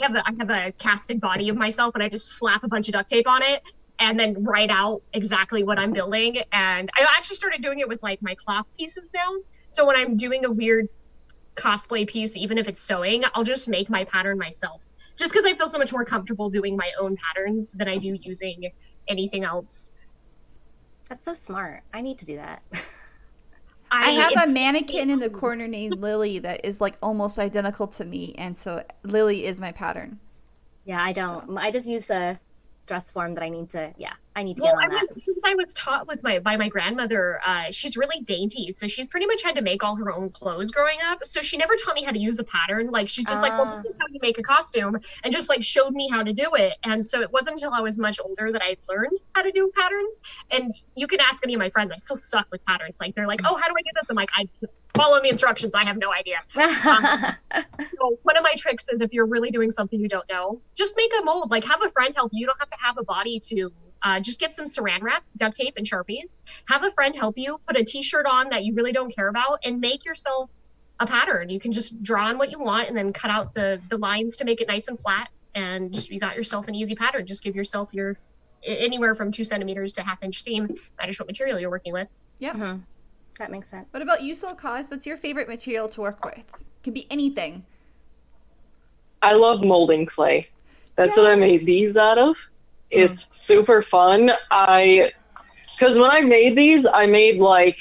have a casted body of myself, and I just slap a bunch of duct tape on it and then write out exactly what I'm building. And I actually started doing it with like my cloth pieces now. So when I'm doing a weird cosplay piece, even if it's sewing, I'll just make my pattern myself. Just because I feel so much more comfortable doing my own patterns than I do using anything else. That's so smart. I need to do that. I have a mannequin in the corner named Lily that is like almost identical to me, and so Lily is my pattern. Yeah, I don't. So. I just use a dress form that I need to. Yeah, I need to get on that. Since I was taught by my grandmother, she's really dainty, so she's pretty much had to make all her own clothes growing up. So she never taught me how to use a pattern. Like, she's just like, well, this is how you make a costume, and just like showed me how to do it. And so it wasn't until I was much older that I learned how to do patterns. And you can ask any of my friends, I still suck with patterns. Like, they're like, oh, how do I do this? I'm like, I follow the instructions. I have no idea. So one of my tricks is, if you're really doing something you don't know, just make a mold. Like, have a friend help you. You don't have to have a body to just get some saran wrap, duct tape, and Sharpies. Have a friend help you. Put a t-shirt on that you really don't care about and make yourself a pattern. You can just draw on what you want and then cut out the lines to make it nice and flat. And you got yourself an easy pattern. Just give yourself your anywhere from 2 centimeters to half-inch seam. Matters what material you're working with. Yep. Mm-hmm. That makes sense. What about you, Sole.cos? What's your favorite material to work with? Could be anything. I love molding clay. That's what I made these out of. It's super fun. Because when I made these, I made like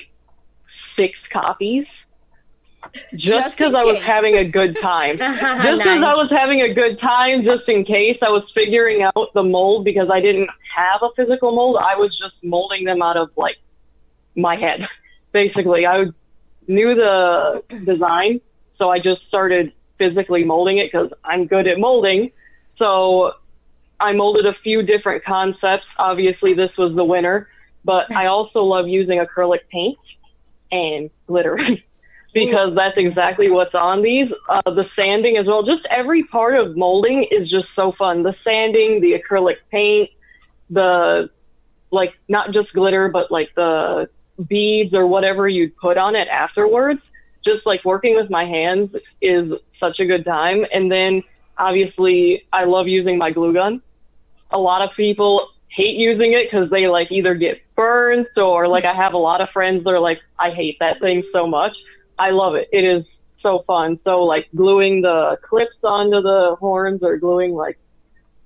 6 copies. Just because I was having a good time. Just because I was having a good time, just in case I was figuring out the mold, because I didn't have a physical mold. I was just molding them out of like my head. Basically, I knew the design, so I just started physically molding it because I'm good at molding. So I molded a few different concepts. Obviously, this was the winner, but I also love using acrylic paint and glitter because that's exactly what's on these. The sanding as well. Just every part of molding is just so fun. The sanding, the acrylic paint, the, like, not just glitter, but like the beads or whatever you'd put on it afterwards. Just like working with my hands is such a good time. And then obviously I love using my glue gun. A lot of people hate using it because they like either get burnt or like I have a lot of friends that are like, I hate that thing so much. I love it. It is so fun. So like gluing the clips onto the horns or gluing like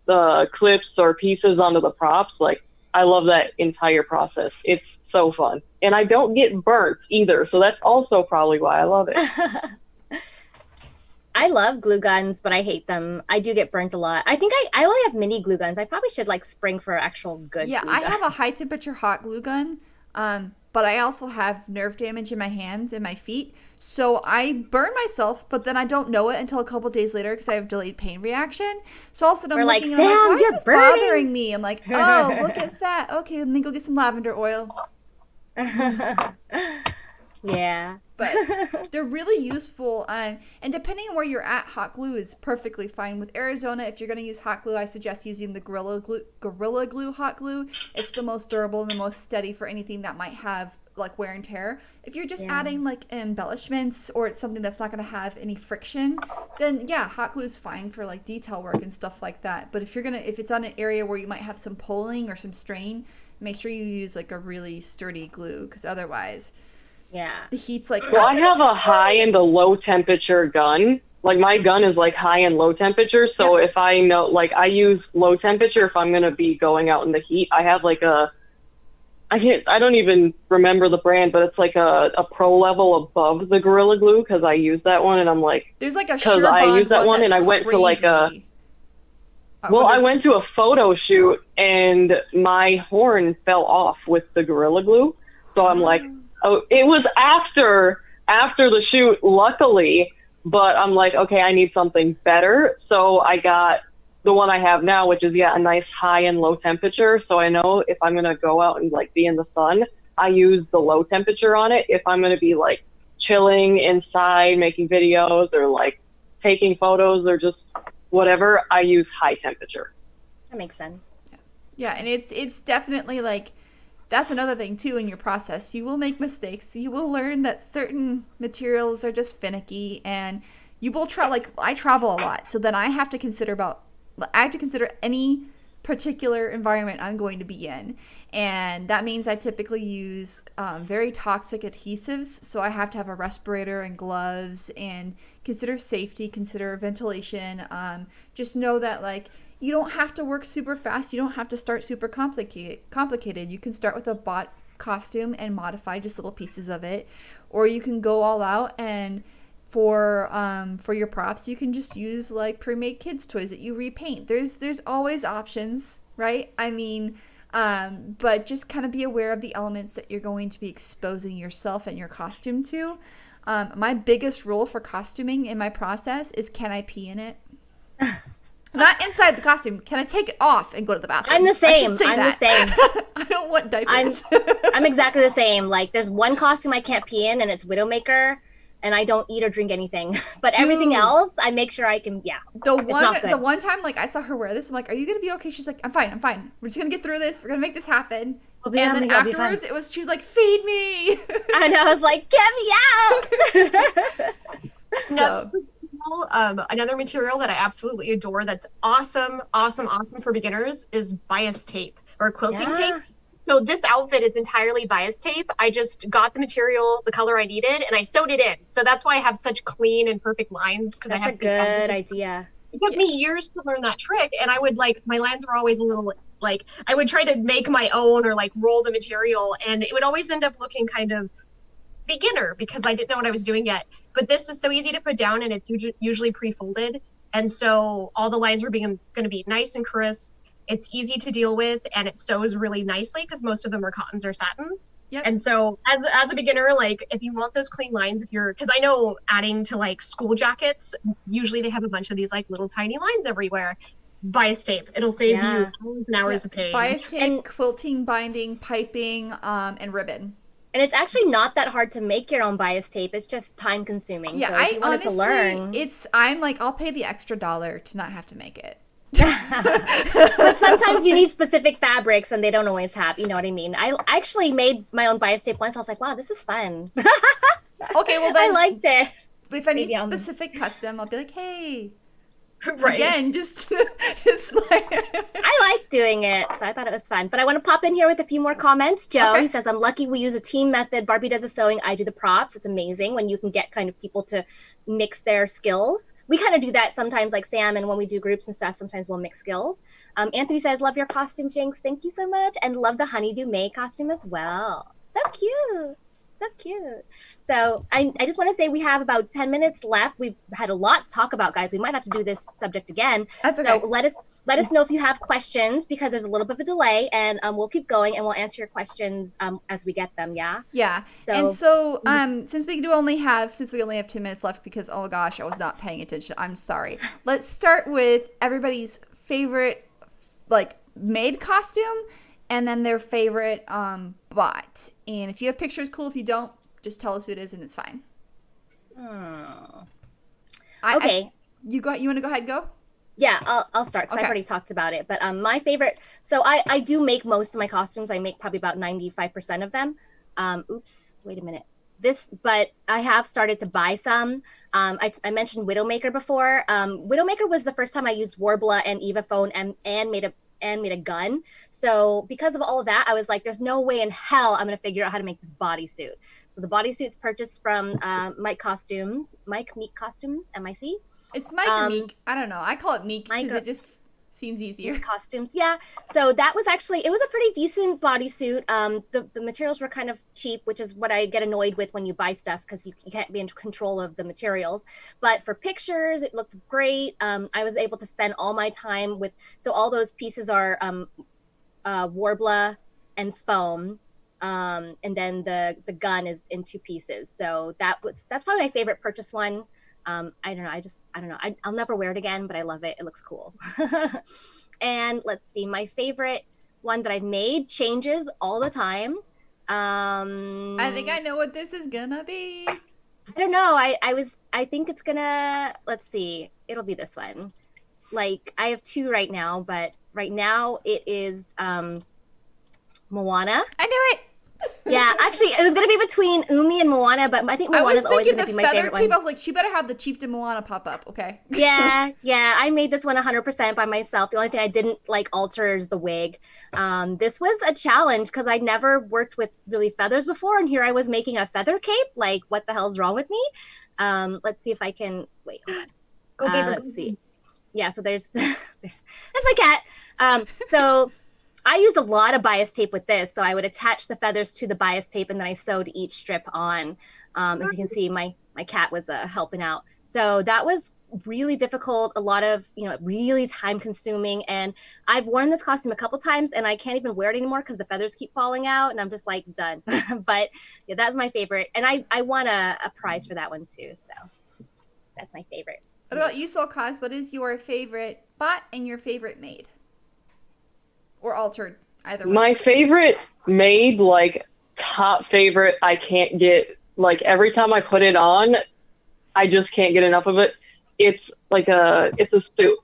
the clips or pieces onto the props, like I love that entire process. It's so fun. And I don't get burnt either. So that's also probably why I love it. I love glue guns, but I hate them. I do get burnt a lot. I think I only have mini glue guns. I probably should like spring for actual good glue I gun. have a high temperature hot glue gun, but I also have nerve damage in my hands and my feet. So I burn myself, but then I don't know it until a couple days later because I have delayed pain reaction. So all of a sudden I'm We're like, looking and I'm Sam, like, why you're is this burning. bothering me? I'm like, oh, look at that. Okay, let me go get some lavender oil. Yeah. But they're really useful. And depending on where you're at, hot glue is perfectly fine. With Arizona, if you're going to use hot glue, I suggest using the Gorilla Glue hot glue. It's the most durable and the most steady for anything that might have like wear and tear. If you're just adding like embellishments or it's something that's not going to have any friction, then yeah, hot glue is fine for like detail work and stuff like that. But if it's on an area where you might have some pulling or some strain, make sure you use like a really sturdy glue because otherwise the heat's like, well, I have a high and a low temperature gun. Like my gun is like high and low temperature. So if I know, like I use low temperature if I'm going to be going out in the heat. I have like I don't even remember the brand, but it's like a pro level above the Gorilla Glue because I use that one and I'm like, there's like a because I use that one and I went to like I went to a photo shoot and my horn fell off with the Gorilla Glue. So I'm like, oh, it was after the shoot, luckily, but I'm like, okay, I need something better. So I got the one I have now, which is, a nice high and low temperature. So I know if I'm going to go out and like be in the sun, I use the low temperature on it. If I'm going to be like chilling inside, making videos or like taking photos or just whatever, I use high temperature. That makes sense. Yeah, and it's definitely like, that's another thing too in your process. You will make mistakes. You will learn that certain materials are just finicky, and you will try. Like I travel a lot, so then I have to consider any particular environment I'm going to be in, and that means I typically use very toxic adhesives. So I have to have a respirator and gloves, and consider safety, consider ventilation. Just know that like, you don't have to work super fast. You don't have to start super complicated. You can start with a bot costume and modify just little pieces of it, or you can go all out and for your props, you can just use like pre-made kids toys that you repaint. There's always options, right? I mean, but just kind of be aware of the elements that you're going to be exposing yourself and your costume to. My biggest rule for costuming in my process is, can I pee in it? Not inside the costume. Can I take it off and go to the bathroom? I'm the same. The same. I don't want diapers. I'm exactly the same. Like, there's one costume I can't pee in, and it's Widowmaker, and I don't eat or drink anything. But everything else, I make sure I can. Yeah. The one time, like I saw her wear this, I'm like, "Are you gonna be okay?" She's like, "I'm fine. I'm fine. We're just gonna get through this. We're gonna make this happen." And then afterwards, she was like, "Feed me." And I was like, "Get me out." Another material that I absolutely adore that's awesome for beginners is bias tape or quilting tape. So this outfit is entirely bias tape. I just got the material, the color I needed, and I sewed it in. So that's why I have such clean and perfect lines. That's a good idea. It took me years to learn that trick, and I would like, my lines were always a little like, I would try to make my own or like roll the material, and it would always end up looking kind of beginner because I didn't know what I was doing yet. But this is so easy to put down, and it's usually pre-folded, and so all the lines were going to be nice and crisp. It's easy to deal with, and it sews really nicely because most of them are cottons or satins. Yep. And so as a beginner, like if you want those clean lines, because I know adding to like school jackets, usually they have a bunch of these like little tiny lines everywhere. Bias tape. It'll save you hours and hours of pain. Bias tape, quilting, binding, piping, and ribbon. And it's actually not that hard to make your own bias tape. It's just time consuming. Yeah, so if you wanted to learn, I'm like, I'll pay the extra $1 to not have to make it. But sometimes you need specific fabrics and they don't always have, you know what I mean? I actually made my own bias tape once. I was like, wow, this is fun. Okay, well then I liked it. If I need specific custom, I'll be like, hey. Right. Again, just like I like doing it, so I thought it was fun. But I want to pop in here with a few more comments. Joe, he says, I'm lucky we use a team method. Barbie does the sewing, I do the props. It's amazing when you can get kind of people to mix their skills. We kind of do that sometimes, like Sam, and when we do groups and stuff, sometimes we'll mix skills. Anthony says, love your costume, Jinx. Thank you so much. And love the Honeydew May costume as well. So cute. So cute. So I just want to say we have about 10 minutes left. We've had a lot to talk about, guys. We might have to do this subject again. That's okay. So let us know if you have questions, because there's a little bit of a delay, and we'll keep going and we'll answer your questions as we get them. Yeah. Yeah. So since we only have 2 minutes left, because oh gosh, I was not paying attention. I'm sorry. Let's start with everybody's favorite like made costume, and then their favorite bought. And if you have pictures, cool. If you don't, just tell us who it is and it's fine. Okay. You want to go ahead and go? Yeah, I'll start because I've already talked about it. But my favorite, so I do make most of my costumes. I make probably about 95% of them. Oops, wait a minute. But I have started to buy some. I mentioned Widowmaker before. Widowmaker was the first time I used Warbler and Eva Phone and made a gun. So because of all of that, I was like, there's no way in hell I'm going to figure out how to make this bodysuit. So the bodysuit's purchased from Mike Meek Costumes, M-I-C. It's Mike or Meek. I don't know. I call it Meek because it just seems easier. Costumes, yeah. So that was actually, it was a pretty decent bodysuit. The materials were kind of cheap, which is what I get annoyed with when you buy stuff, because you can't be in control of the materials. But for pictures, it looked great. I was able to spend all my time with, so all those pieces are Warbler and foam. And then the gun is in 2 pieces. So that's probably my favorite purchase one. I don't know. I'll never wear it again, but I love it. It looks cool. And let's see, my favorite one that I've made changes all the time. I think I know what this is gonna be. I don't know. I think it's gonna, let's see, it'll be this one. Like I have 2 right now, but right now it is Moana. I knew it. Yeah, actually, it was going to be between Umi and Moana, but I think Moana's always going to be my favorite one. I was like, she better have the Chieftain Moana pop up, okay? Yeah, I made this one 100% by myself. The only thing I didn't alter is the wig. This was a challenge because I'd never worked with really feathers before, and here I was making a feather cape. Like, what the hell's wrong with me? Let's see if I can, wait, hold on. Let's see. Yeah, so there's that's my cat. So I used a lot of bias tape with this. So I would attach the feathers to the bias tape, and then I sewed each strip on. As you can see, my cat was helping out. So that was really difficult. A lot of, really time consuming. And I've worn this costume a couple times and I can't even wear it anymore because the feathers keep falling out. And I'm just like, done. But yeah, that's my favorite. And I won a prize for that one too. So that's my favorite. What about you, Sole.cos? What is your favorite bought and your favorite made? Or altered, either way. My favorite made, top favorite, I can't get, every time I put it on, I just can't get enough of it. It's it's a suit.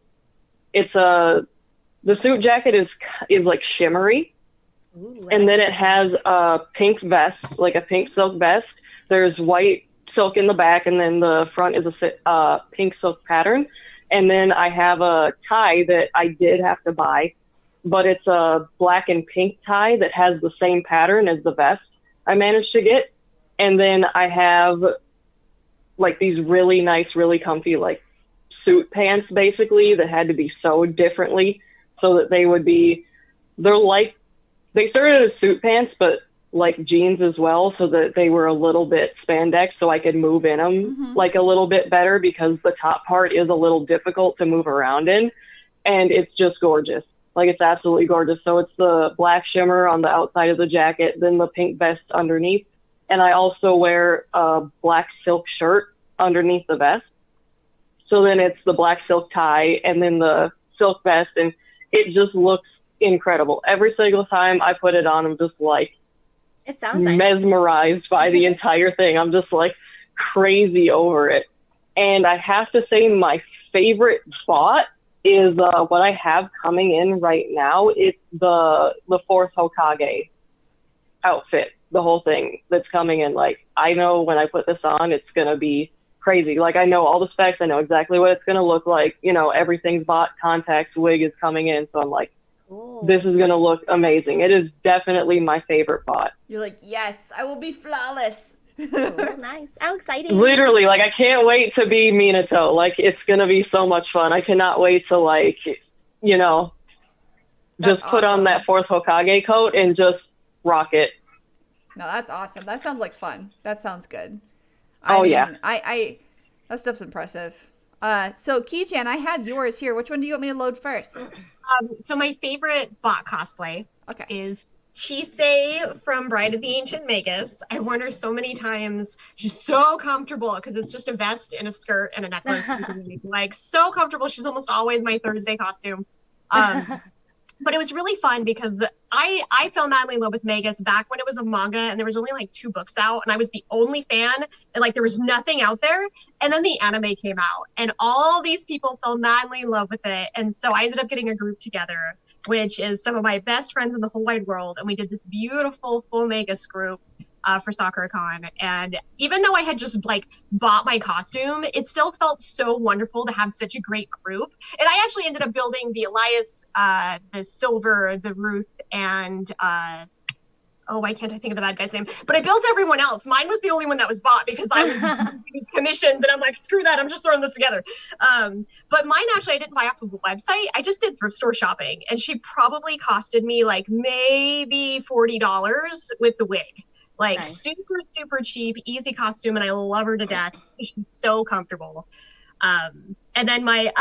The suit jacket is shimmery. Ooh, and then it has a pink vest, like a pink silk vest. There's white silk in the back, and then the front is a pink silk pattern. And then I have a tie that I did have to buy, but it's a black and pink tie that has the same pattern as the vest I managed to get. And then I have these really nice, really comfy suit pants basically that had to be sewed differently so that they started as suit pants, but jeans as well, so that they were a little bit spandex so I could move in them a little bit better, because the top part is a little difficult to move around in, and it's just gorgeous. Like, it's absolutely gorgeous. So it's the black shimmer on the outside of the jacket, then the pink vest underneath. And I also wear a black silk shirt underneath the vest. So then it's the black silk tie and then the silk vest, and it just looks incredible. Every single time I put it on, I'm just like It sounds nice. mesmerized by the entire thing. I'm just like crazy over it. And I have to say my favorite spot is what I have coming in right now. It's the fourth Hokage outfit, the whole thing that's coming in. Like, I know when I put this on, it's going to be crazy. Like, I know all the specs. I know exactly what it's going to look like. You know, everything's bought. Contacts, wig is coming in. So I'm like, Cool. this is going to look amazing. It is definitely my favorite bot. You're like, yes, I will be flawless. Cool, nice. How exciting. Literally, like, I can't wait to be Minato. Like, it's going to be so much fun. I cannot wait to, like, you know, just That's put on awesome. that fourth Hokage coat and just rock it. No, that's awesome. That sounds like fun. That sounds good. Oh, yeah. I that stuff's impressive. So Key-chan, I have yours here. Which one do you want me to load first? So my favorite bot cosplay Okay. is Chisei from Bride of the Ancient Magus. I've worn her so many times. She's so comfortable because it's just a vest and a skirt and a necklace. Like, so comfortable. She's almost always my Thursday costume. But it was really fun because I fell madly in love with Magus back when it was a manga and there was only like 2 books out and I was the only fan and like there was nothing out there. And then the anime came out and all these people fell madly in love with it. And so I ended up getting a group together, which is some of my best friends in the whole wide world. And we did this beautiful full Magus group for SoccerCon. And even though I had just like bought my costume, it still felt so wonderful to have such a great group. And I actually ended up building the Elias, the Silver, the Ruth, and why can't I think of the bad guy's name? But I built everyone else. Mine was the only one that was bought because I was doing commissions and I'm like, screw that, I'm just throwing this together. But mine actually I didn't buy off of the website. I just did thrift store shopping and she probably costed me like maybe $40 with the wig. Like, Nice. super, super cheap, easy costume, and I love her to death. She's so comfortable. And then my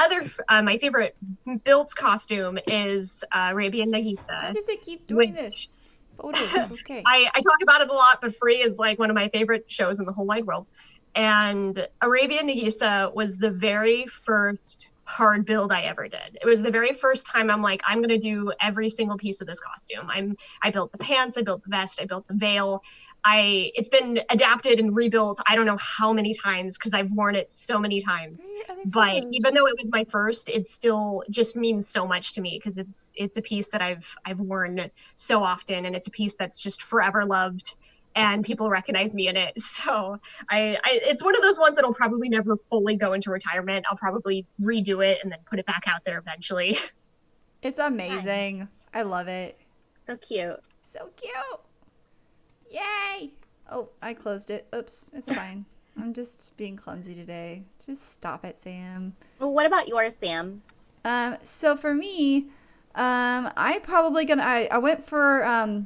favorite built costume is Arabian Why Nagisa. does it keep doing Which- this? Photos. Okay. I talk about it a lot, but Free is like one of my favorite shows in the whole wide world. And Arabian Nagisa was the very first hard build I ever did. It was the very first time I'm like, I'm going to do every single piece of this costume. I built the pants, I built the vest, I built the veil. It's been adapted and rebuilt I don't know how many times because I've worn it so many times. Where are other But photos? even though it was my first, it still just means so much to me because it's a piece that I've worn so often and it's a piece that's just forever loved and people recognize me in it. So it's one of those ones that'll probably never fully go into retirement. I'll probably redo it and then put it back out there eventually. It's amazing. I love it. So cute. So cute. Yay. Oh, I closed it. Oops. It's fine. I'm just being clumsy today. Just stop it, Sam. Well, what about yours, Sam? So for me, I went for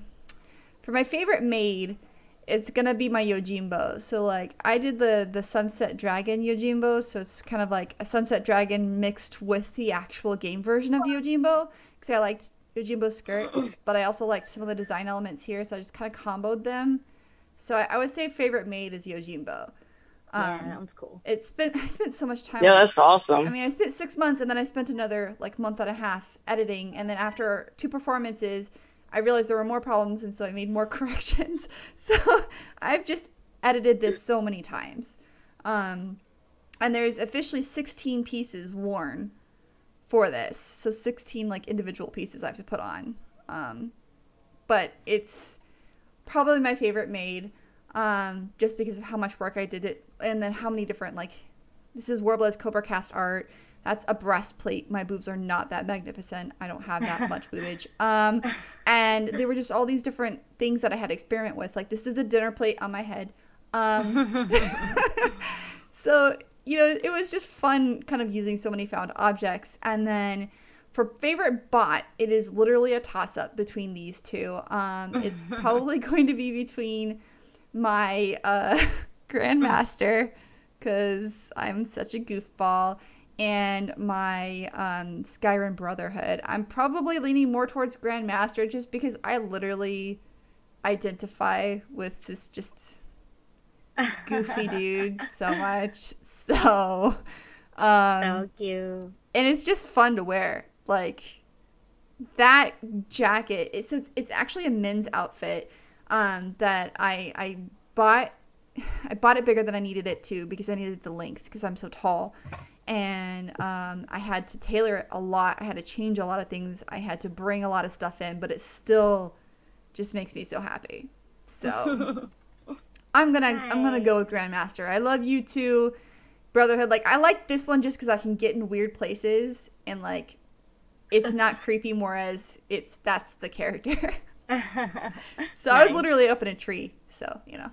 my favorite maid. It's gonna be my Yojimbo. So like I did the Sunset Dragon Yojimbo, so it's kind of like a Sunset Dragon mixed with the actual game version of Yojimbo. Because I liked Yojimbo's skirt, but I also liked some of the design elements here, so I just kind of comboed them. So I would say favorite maid is Yojimbo. Yeah, that one's cool. I spent so much time. Yeah, that's awesome. I mean, I spent 6 months and then I spent another like month and a half editing. And then after 2 performances, I realized there were more problems. And so I made more corrections. So I've just edited this so many times. And there's officially 16 pieces worn for this. So 16 like individual pieces I have to put on. But it's probably my favorite maid. Just because of how much work I did it, and then how many different, like, this is Warbler's Cobra Cast art. That's a breastplate. My boobs are not that magnificent. I don't have that much boobage. And there were just all these different things that I had to experiment with. Like, this is the dinner plate on my head. So, you know, it was just fun kind of using so many found objects. And then for favorite bot, it is literally a toss-up between these two. It's probably going to be between my Grandmaster, because I'm such a goofball, and my Skyrim Brotherhood. I'm probably leaning more towards Grandmaster just because I literally identify with this just goofy dude so much. So, So cute. and it's just fun to wear. Like that jacket. It's actually a men's outfit that I bought. I bought it bigger than I needed it to because I needed the length because I'm so tall. And I had to tailor it a lot. I had to change a lot of things. I had to bring a lot of stuff in, but it still just makes me so happy. So I'm gonna go with Grandmaster. I love you too, Brotherhood. Like I like this one just because I can get in weird places and like it's not creepy. More as that's the character. So I was literally up in a tree. So you know.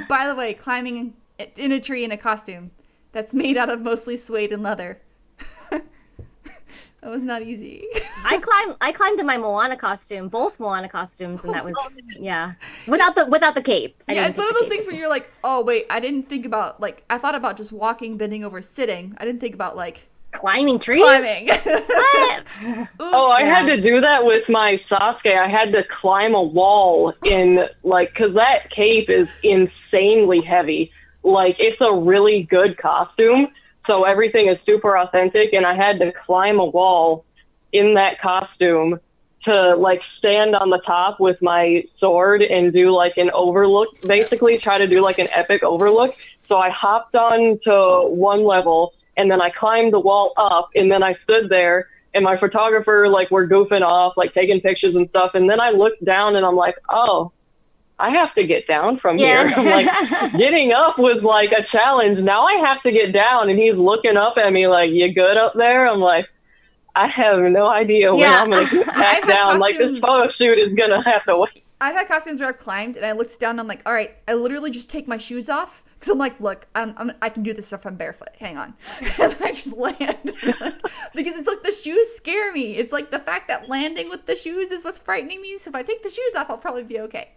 By the way, climbing in a tree in a costume that's made out of mostly suede and leather. That was not easy. I climbed in my Moana costume, both Moana costumes, and that was without the cape. Yeah, it's one of those things where you're like, oh wait, I didn't think about like I thought about just walking, bending over, sitting. I didn't think about like climbing trees. What? Oh, I had to do that with my Sasuke. I had to climb a wall in like because that cape is insanely heavy. Like it's a really good costume. So everything is super authentic, and I had to climb a wall in that costume to like stand on the top with my sword and do like an overlook, basically try to do like an epic overlook. So I hopped on to one level, and then I climbed the wall up, and then I stood there, and my photographer like were goofing off, like taking pictures and stuff, and then I looked down, and I'm like, oh, I have to get down from here. I'm like, getting up was like a challenge. Now I have to get down. And he's looking up at me like, you good up there? I'm like, I have no idea when I'm going to get back down. Like, this photo shoot is going to have to wait. I've had costumes where I've climbed and I looked down and I'm like, all right, I literally just take my shoes off. Because I'm like, look, I can do this stuff. I'm barefoot. Hang on. And then I just land. Because it's like the shoes scare me. It's like the fact that landing with the shoes is what's frightening me. So if I take the shoes off, I'll probably be okay.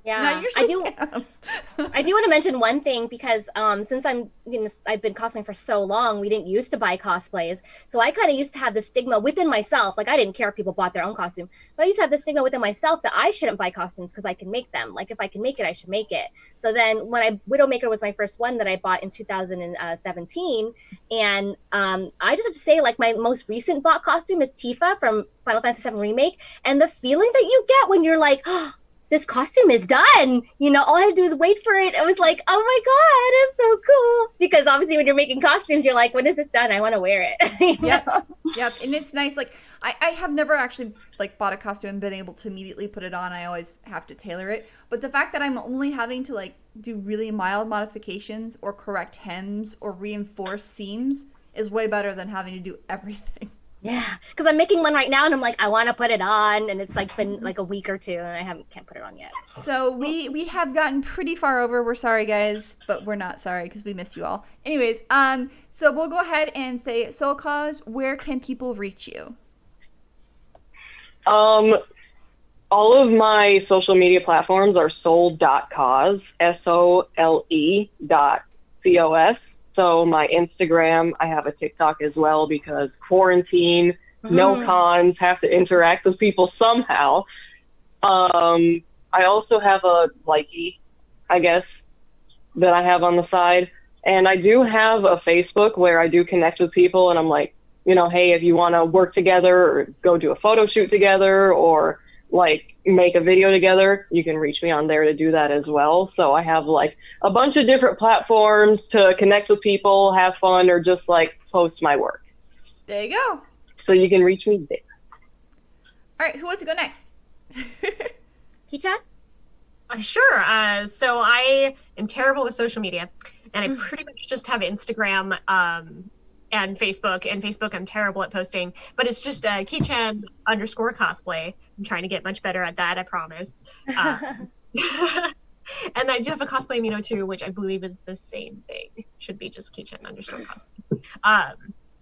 Yeah, I do want to mention one thing because since I've been cosplaying for so long, we didn't used to buy cosplays. So I kind of used to have this stigma within myself. Like I didn't care if people bought their own costume, but I used to have this stigma within myself that I shouldn't buy costumes because I can make them. Like if I can make it, I should make it. So then when Widowmaker was my first one that I bought in 2017, and I just have to say like my most recent bought costume is Tifa from Final Fantasy VII Remake, and the feeling that you get when you're like, oh, this costume is done. You know, all I have to do is wait for it. It was like, oh my God, it's so cool. Because obviously when you're making costumes, you're like, when is this done? I want to wear it. Yep. And it's nice. Like I have never actually like bought a costume and been able to immediately put it on. I always have to tailor it. But the fact that I'm only having to like do really mild modifications or correct hems or reinforce seams is way better than having to do everything. Yeah, because I'm making one right now, and I'm like, I want to put it on, and it's like been like a week or two, and I can't put it on yet. So we have gotten pretty far over. We're sorry, guys, but we're not sorry because we miss you all. Anyways, so we'll go ahead and say, Sole.cos, where can people reach you? All of my social media platforms are Sole.cos, SOLE.COS. So my Instagram, I have a TikTok as well because quarantine, no cons, have to interact with people somehow. I also have a likey, I guess, that I have on the side. And I do have a Facebook where I do connect with people and I'm like, you know, hey, if you want to work together or go do a photo shoot together or like make a video together, you can reach me on there to do that as well. So I have like a bunch of different platforms to connect with people, have fun, or just like post my work. There you go. So you can reach me there. All right, who wants to go next? Kicha? Sure. So I am terrible with social media, and I pretty much just have Instagram and Facebook. And Facebook, I'm terrible at posting, but it's just Kichan_cosplay. I'm trying to get much better at that, I promise. And I do have a cosplay Mino too, which I believe is the same thing. Should be just Kichan_cosplay.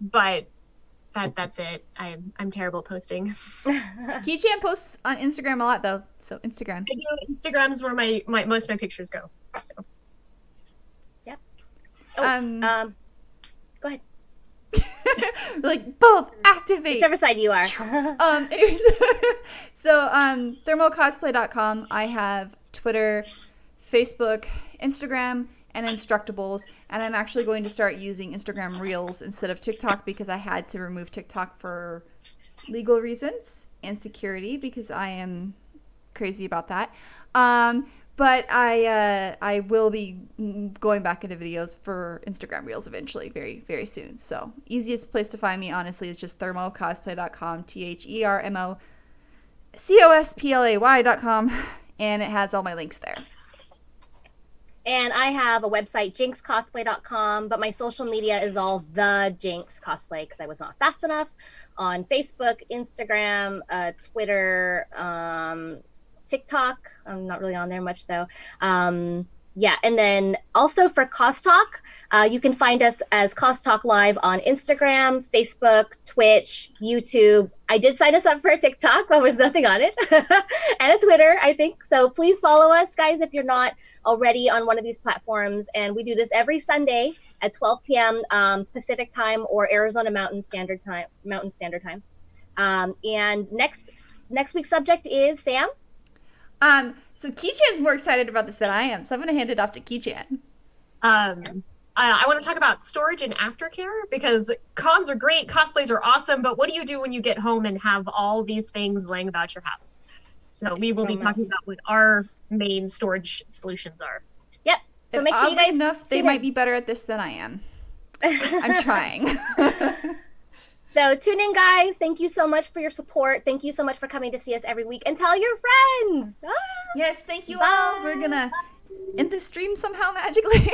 But that's it. I'm terrible at posting. Kichan posts on Instagram a lot though, so Instagram. I do. Instagram's where my most of my pictures go. So. Yep. Go ahead. Like, both activate. Whichever side you are. Anyways, so thermocosplay.com. I have Twitter, Facebook, Instagram, and Instructables, and I'm actually going to start using Instagram Reels instead of TikTok because I had to remove TikTok for legal reasons and security because I am crazy about that. But I will be going back into videos for Instagram Reels eventually, very, very soon. So easiest place to find me, honestly, is just thermocosplay.com, thermocosplay.com, and it has all my links there. And I have a website, jinxcosplay.com, but my social media is all the Jinx Cosplay because I was not fast enough on Facebook, Instagram, Twitter, TikTok. I'm not really on there much though. Yeah, and then also for CosTalk, you can find us as CosTalk Live on Instagram, Facebook, Twitch, YouTube. I did sign us up for a TikTok, but there's nothing on it, and a Twitter, I think. So please follow us, guys, if you're not already on one of these platforms. And we do this every Sunday at 12 p.m. Pacific time or Arizona Mountain Standard Time. And next week's subject is Sam. So Keychan's more excited about this than I am, so I'm going to hand it off to Keychan. I want to talk about storage and aftercare because cons are great, cosplays are awesome, but what do you do when you get home and have all these things laying about your house? So we will be talking about what our main storage solutions are. Yep. So make sure you guys. They might be better at this than I am. I'm trying. So tune in, guys. Thank you so much for your support. Thank you so much for coming to see us every week, and tell your friends. Yes, thank you all. We're gonna end the stream somehow magically.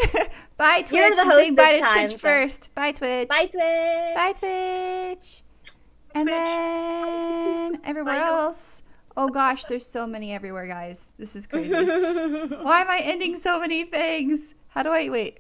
Bye, Twitch. You're the host say bye this to time, Twitch so. first. Bye, Twitch. Bye, Twitch. Bye, Twitch. And then everywhere else. Oh gosh, there's so many everywhere, guys. This is crazy. Why am I ending so many things? How do I wait?